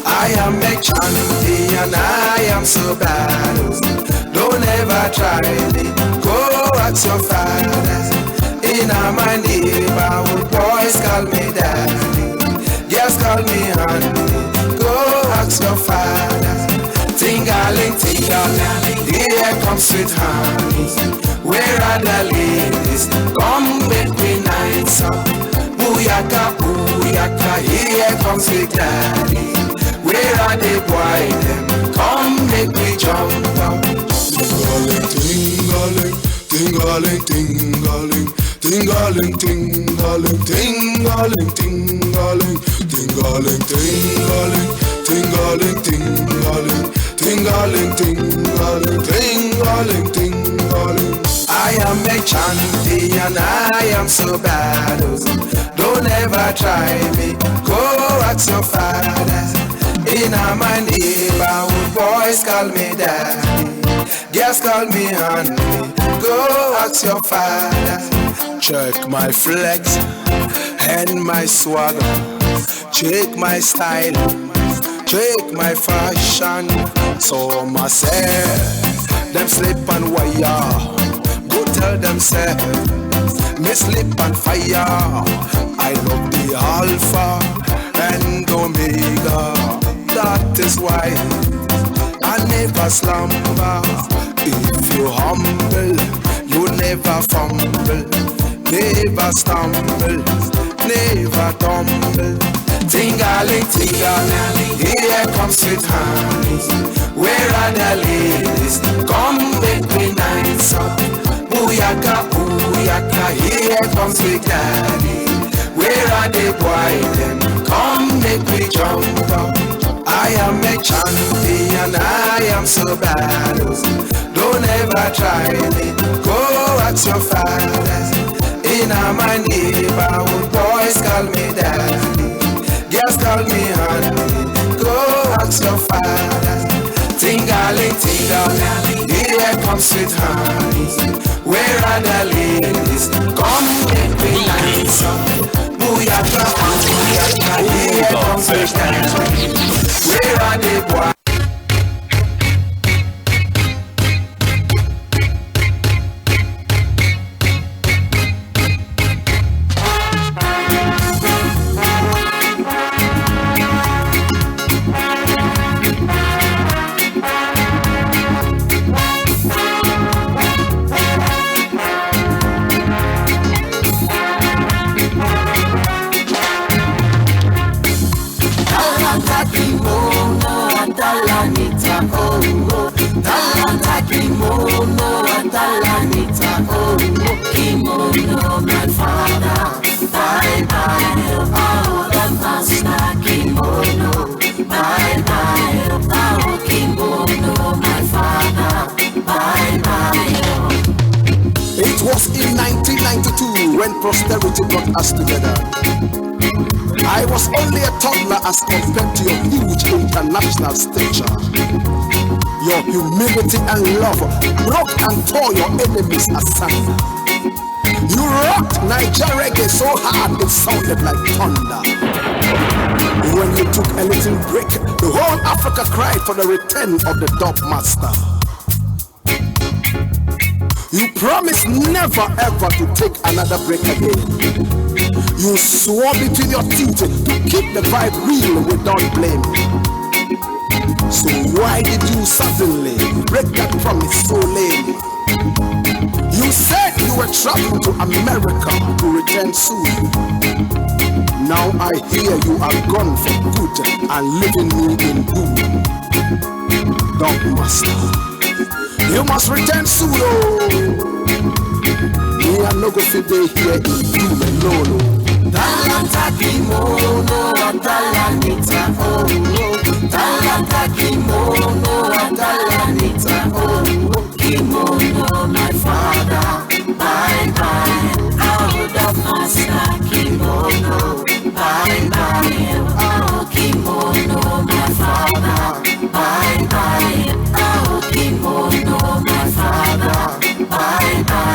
I am a champion, I am so bad. Don't ever try me. tingaling, here comes sweet honey. Where are the ladies? Come make me nice up. Booyaka, booyaka, here comes sweet daddy. Where are the boys them? Come make me jump up. Tingaling, tingaling, tingaling, tingaling, tingaling, tingaling, tingaling, tingaling, tingaling, tingaling, tingaling, tingaling, tingaling, tingaling, tingaling. I am a champion, I am so bad. Don't ever try me, go ask your father. In my neighborhood, boys call me daddy, girls call me honey. Go ask your father. Check my flex and my swagger. Check my style, check my fashion. So myself, them slip and wire. Go tell them say, me slip and fire. I love the Alpha and Omega. That is why I never slumber. If you humble, you never fumble, never stumble, never tumble. Tingaling, tingaling, here comes sweet honey. Where are the ladies? Come make me nice up. Booyaka, booyaka, here comes sweet daddy. Where are the boys them? Come make me jump up. I am a champion, I am so bad. Don't ever try me, go ask your father. In my neighborhood, boys call me daddy, girls call me honey. Go ask your father. Tingaling, tingaling, here comes sweet honey. Where are the ladies? Come make me nice up. Booyaka, booyaka, here comes sweet honey. Where are the boys? When prosperity brought us together, I was only a toddler as compared to your huge international stature. Your humility and love broke and tore your enemies asunder. You rocked Nigeria reggae so hard it sounded like thunder. When you took a little break, the whole Africa cried for the return of the dub master. You promised never ever to take another break again. You swore between your teeth to keep the vibe real without blame. So why did you suddenly break that promise so lame? You said you were traveling to America to return soon. Now I hear you are gone for good and leaving me in doom. Dog master, you must return soon, oh. Me I no go fit dey here in doom alone, oh. Talanta kimono, atalanita, oh. Talanta kimono, atalanita, oh. Kimono, my father, bye bye. Out of master, kimono, bye bye. Oh, kimono, my father, bye bye. Oh, kimono, my father, bye bye.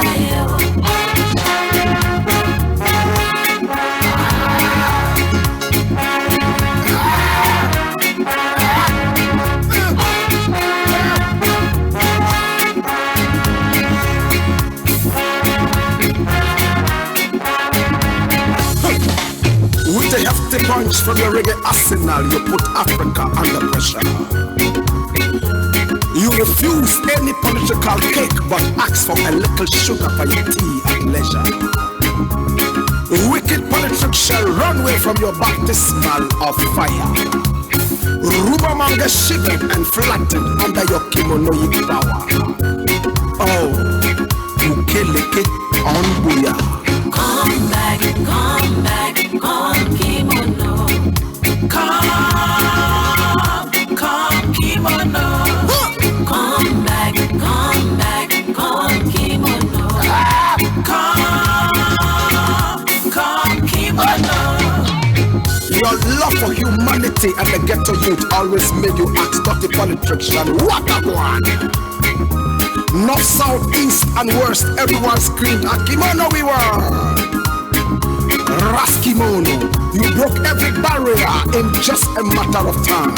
With a hefty punch from the reggae arsenal, you put Africa under pressure. You refuse any political cake, but ask for a little sugar for your tea at leisure. Wicked politics shall run away from your baptismal of fire. Rumormonger shivered and flattened under your kimonoic power. Oh, Ukeleke on Booyah. Come back, come kimono. Come kimono. Come back, come kimono. Come kimono. Your love for humanity and the ghetto youth always made you act dirty politician. What a one! North, south, east, and west, everyone screamed, Akimono we were! Raskimono, you broke every barrier in just a matter of time.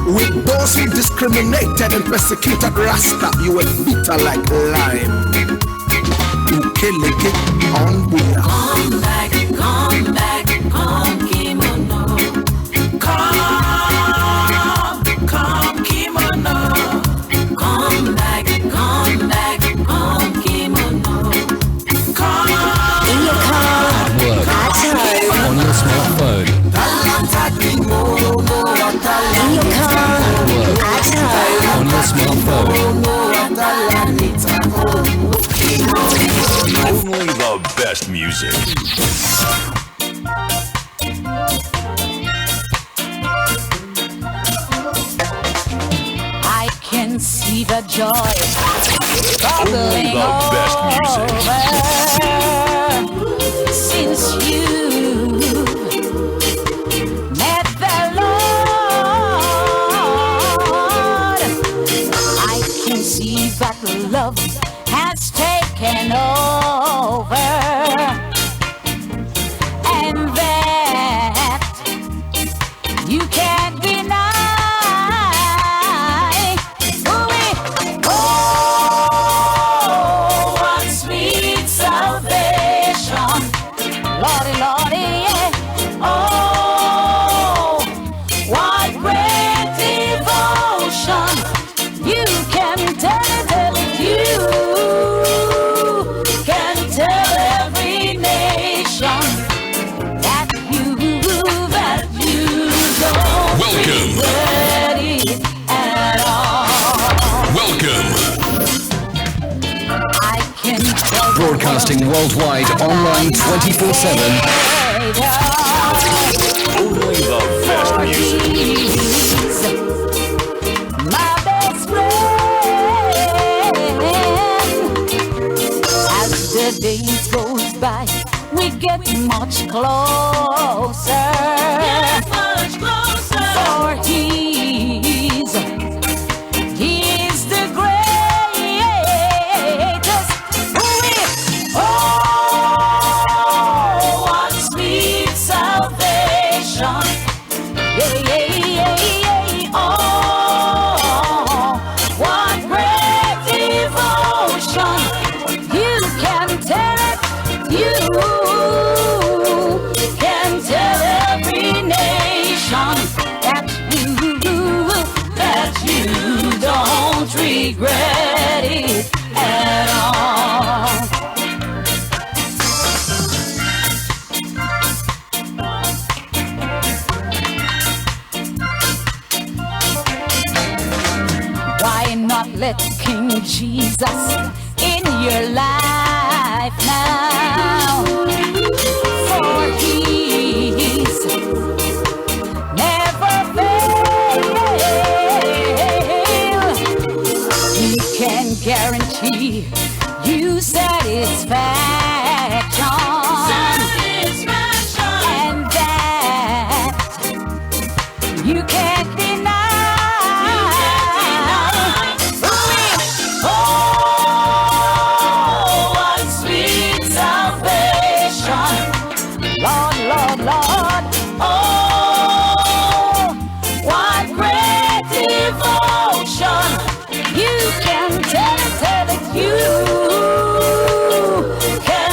With those who discriminated and persecuted Rasta, you were bitter like lime. Ukeleke on Booyah. Come back, come kimono. Come kimono. Come back, come kimono. In your car, at work, on your smartphone. In your car, at home, on your smartphone. Only the best music. I can see the joy bubbling the best over since you met the Lord. I can see that love has taken over, and that you can't deny. Oh, what sweet salvation, Lordy, Lordy, yeah. Oh, what great devotion. You can tell it, you can tell every nation that you don't regret it at all. Welcome. I can tell Broadcasting worldwide, online 24/7. Only the best music. My best friend. As the days goes by, we get much closer. Yes, much closer. For he's the greatest. Oh, what sweet salvation. Yeah, yeah, yeah, yeah. Oh, what great devotion. You can tell it, you can tell every nation that you don't regret it at all. Why not let King Jesus in your life now? For he's never fail. He can guarantee you satisfaction. And that you can't deny. Oh, what sweet salvation, Lord, Lord, Lord. Oh, what great devotion. You can tell it, you can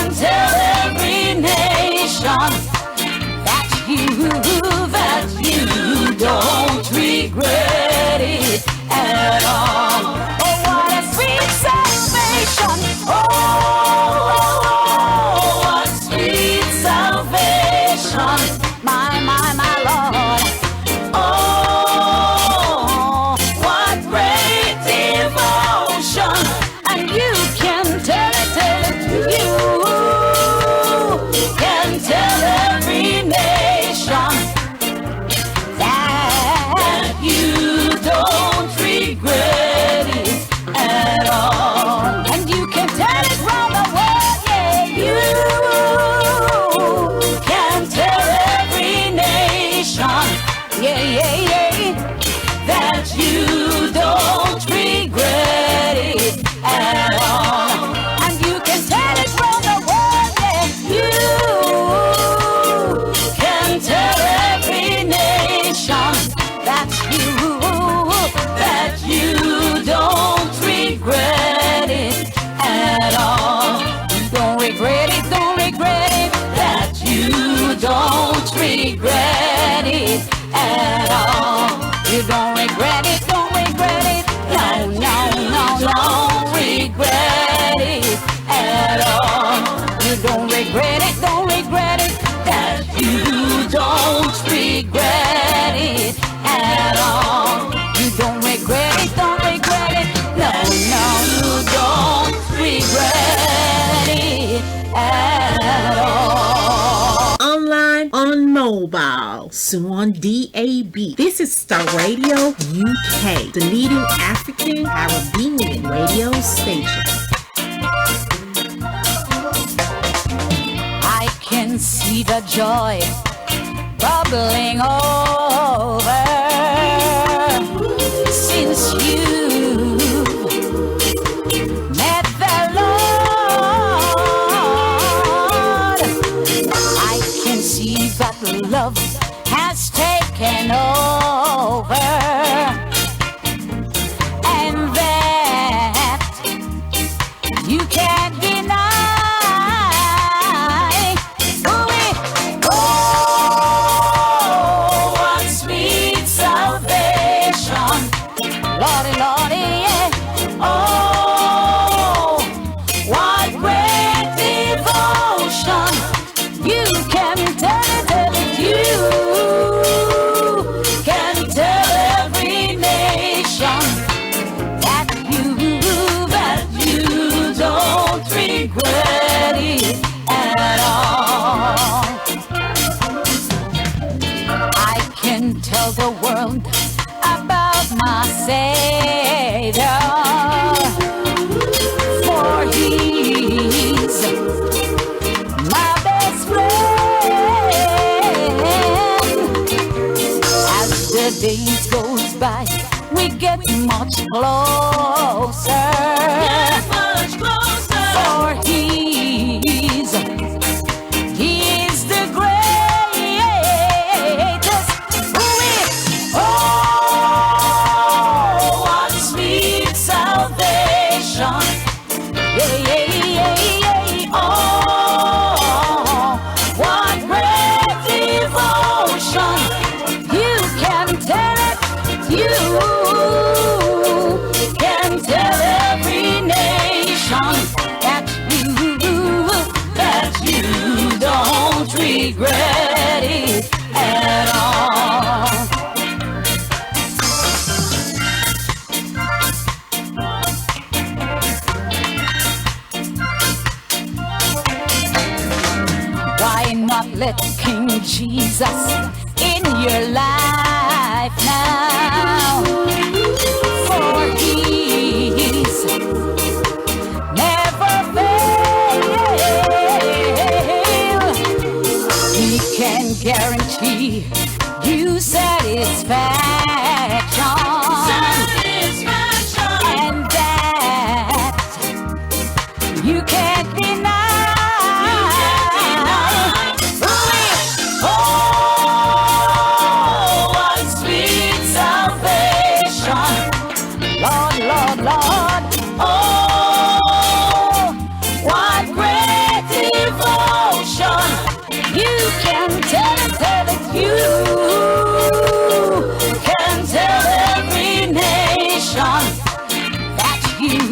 regret it, that you don't regret it at all. You don't regret it, don't regret it. No, no, no, don't regret it at all. You don't regret it, don't regret it. That you don't regret it at all. You don't regret it, don't regret it. No, no, you don't regret it at all. Online, on mobile, soon on DAB. This is Starr Radio UK, the leading African Caribbean radio station. I can see the joy bubbling over since you met the Lord. I can see that love has taken over, and that you can't deny. Lordy, Lordy, yeah. Oh, what great devotion. You can tell it, you can tell every nation that you don't regret it at all. I can tell the world about my Savior, for He's my best friend. As the days goes by, we get much closer, for He is the greatest. Yeah, yeah, yeah, yeah. Oh, what great devotion. You can tell it, you can tell every nation that you don't regret it at all. Let King Jesus in your life now, for He's never fail. He can guarantee you satisfaction, and that you can't deny. Lord, Lord, Lord, oh, what great devotion. You can tell it, you can tell every nation that you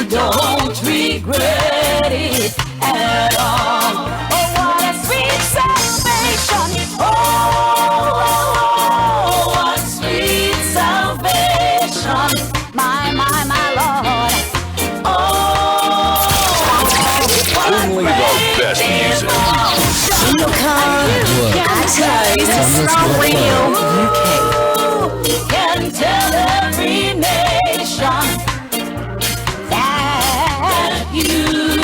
don't regret it at all. Oh, what a sweet salvation. Oh, what sweet salvation. My Lord. Oh, only the best music. In your car, at work, this is Starr Radio UK. Can tell every nation that you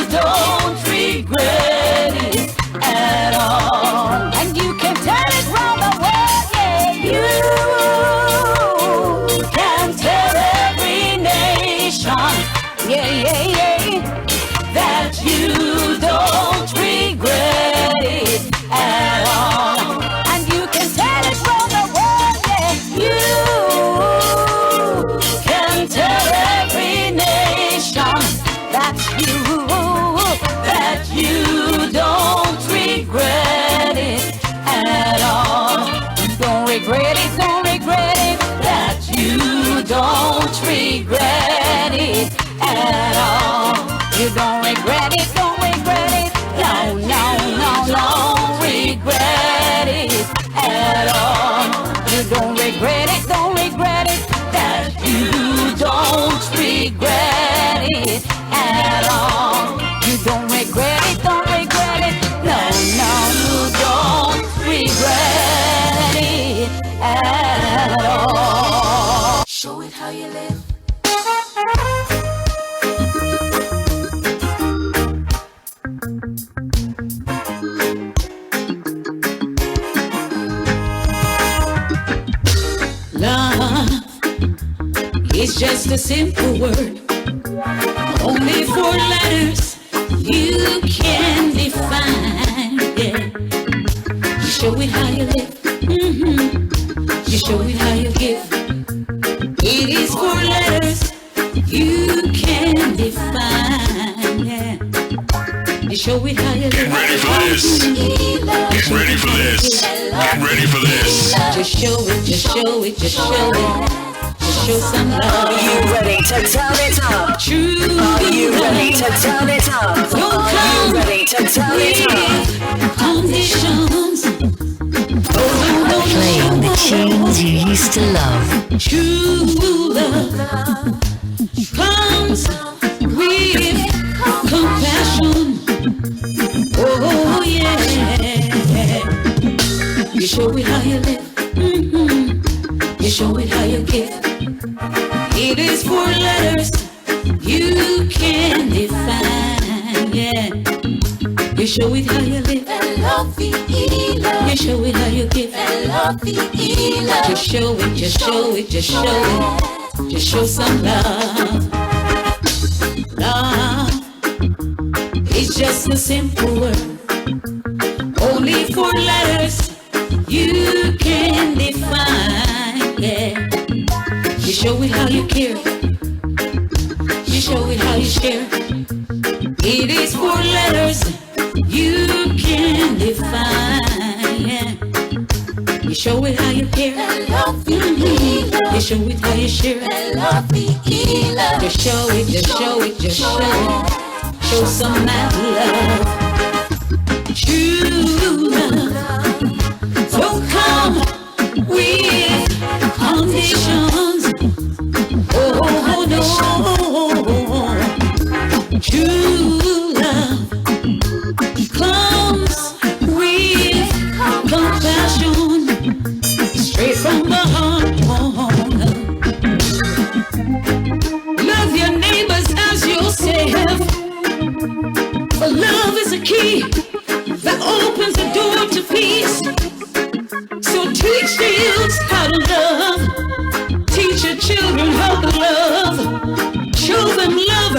don't regret it at all. And you can tell it round the world, yeah, you can tell every nation, yeah, yeah, yeah, that you don't regret it at all. And you can tell it round the world, yeah, you can tell every nation that at all. You don't regret it, don't regret it. No, no, no, don't regret it at all. You don't regret it, don't regret it. That you don't regret it at all. You don't regret it, don't regret it. No, no, you don't regret it at all. Show it how you live. Love is just a simple word, only 4 letters you can define. Yeah. You show it how you live. You show it how you give. It is 4 letters you can define. Yeah. You show it how you live. Get ready for this. Get ready for this. Get ready for this. Just show it, just show it, just show it. Just show some love. Are you ready to turn it up? True. Are you ready to turn it up? Are you ready to turn it up? Conditions. Playing the tunes you used to love. True love comes with compassion. Oh yeah. You show it how you live. You show it how you give. It is 4 letters you can define. Yeah. You show it how you live. You show it how you give. Just show it, just show it, just show it. Just show some love. Love is just a simple word, only 4 letters you can define. Yeah. You show it how you care. You show it how you share. It is 4 letters you can define. Yeah. You show it how you care. You show it how you share. Just show it, just show it, just show it. Show some mad love. True love don't come with conditions. Oh no. True love comes with compassion, straight from the heart. Love your neighbors as yourself. Love is a key that opens the door to peace. So teach the youth how to love. Teach your children how to love. Show them love.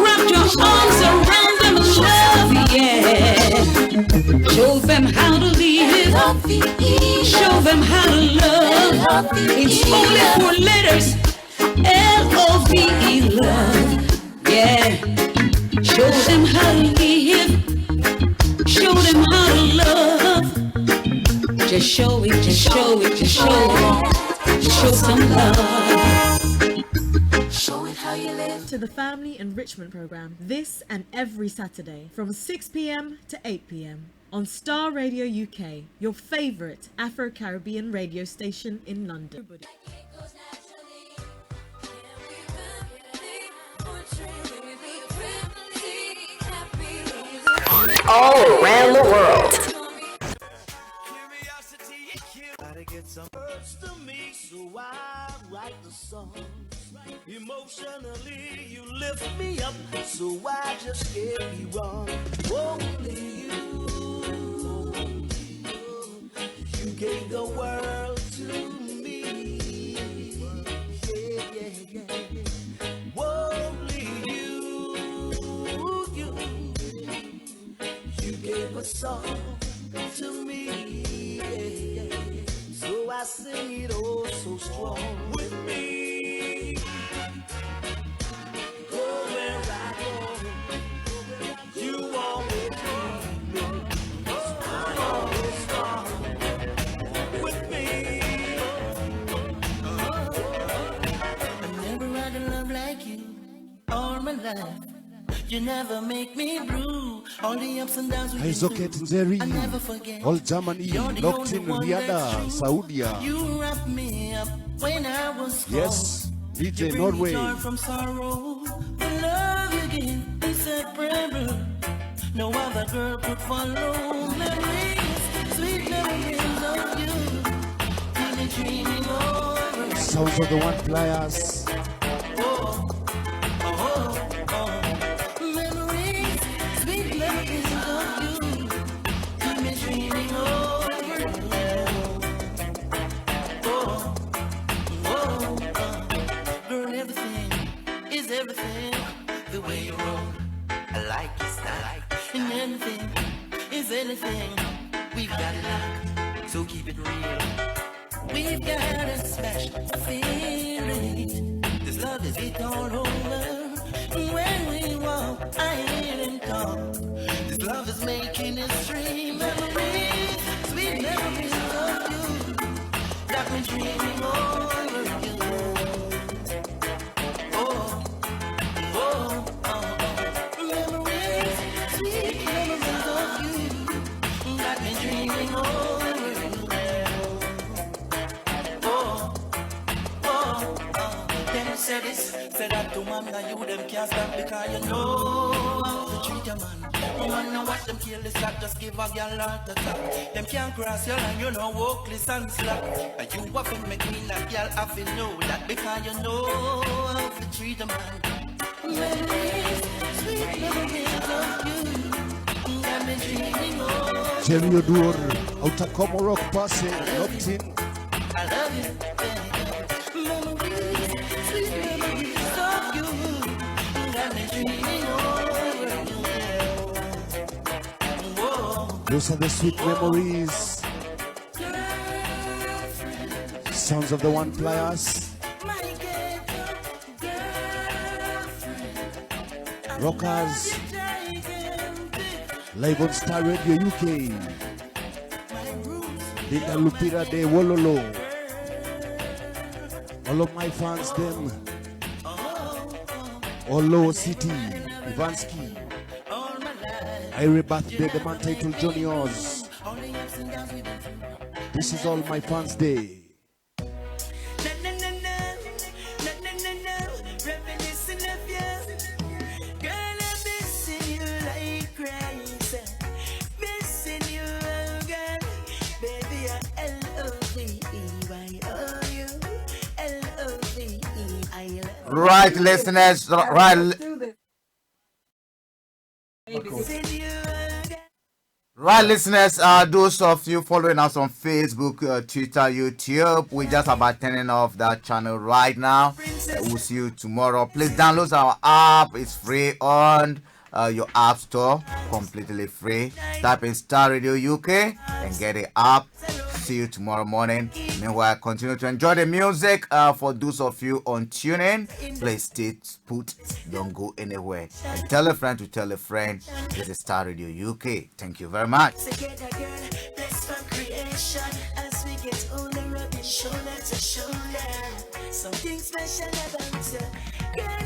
Wrap your arms around them and love, yeah. Show them how to live. Show them how to love. It's only 4 letters. L-O-V-E, love. Yeah. Show them how to live. Show them how to love. Just show it, just show it, just show it. Just show some love. Show it how you live. To the Family Enrichment Program this and every Saturday from 6 p.m. to 8 p.m. on Starr Radio UK, your favourite Afro-Caribbean radio station in London. All around the world. Get some words to me, so I write the song. Emotionally, you lift me up, so I just get you wrong. Only you gave the world to me. Yeah, yeah, yeah. Only you gave a song to me. Yeah, yeah. So I sing it oh so strong with me. Go where I go, you always lead me. So I'm always strong with me. I never had a love like you, or life. You never make me blue. All the ups and downs we Aizoket Nzeri, all Germany, locked in Riyadh, Saudi. You wrapped me up when I was cold. Yes, DJ Norway. From sorrow, the love you give inseparable. No other girl could follow. Memories, sweet memories of you. Keep me dreaming over. Sounds of the One Players. Memories, sweet memories of you. Keep me dreaming over you. Girl, everything is everything. The way you roll, I like your style. And anything is anything. We've got it locked, so keep it real. We've got a special feeling. This love is it all over. When we walk, I hear them talk. This love is making history. Memories, sweet memories of you. Got me dreaming over you. Oh, oh, oh. Memories, sweet memories of you. Got me dreaming over you. Oh, oh, oh. Them say this, say that to man, and you them can't stop because you know how to treat a man. No man know what them kill this shot, just give a girl heart attack. Them can't cross your line, you know walkless and slack. And you have to make me that girl have to know that because you know how to treat a man. Memories, sweet memories of you. Got me dreaming over. Jerry Odur, Outer Como Rock Passe, locked in. I love you, baby. Memories, sweet memories of you. Got me dreaming over you. Whoa. Those are the sweet memories. Sounds of the One Players. Rockers. Live on Star Radio UK. Linda Lupira de Wololo. All of my fans, them. Olo City, Ivansky. Irie Birthday, the man titled Johnny Oz. This is All My Fans Day. Right, listeners. Right, listeners. Those of you following us on Facebook, Twitter, YouTube, we're just about turning off that channel right now. We'll see you tomorrow. Please download our app. It's free on your app store, completely free. Type in Star Radio UK and get the app. See you tomorrow morning. Meanwhile, continue to enjoy the music. For those of you on tuning, please stay put, don't go anywhere, and tell a friend to tell a friend. This is Star Radio UK. Thank you very much. Something special about you.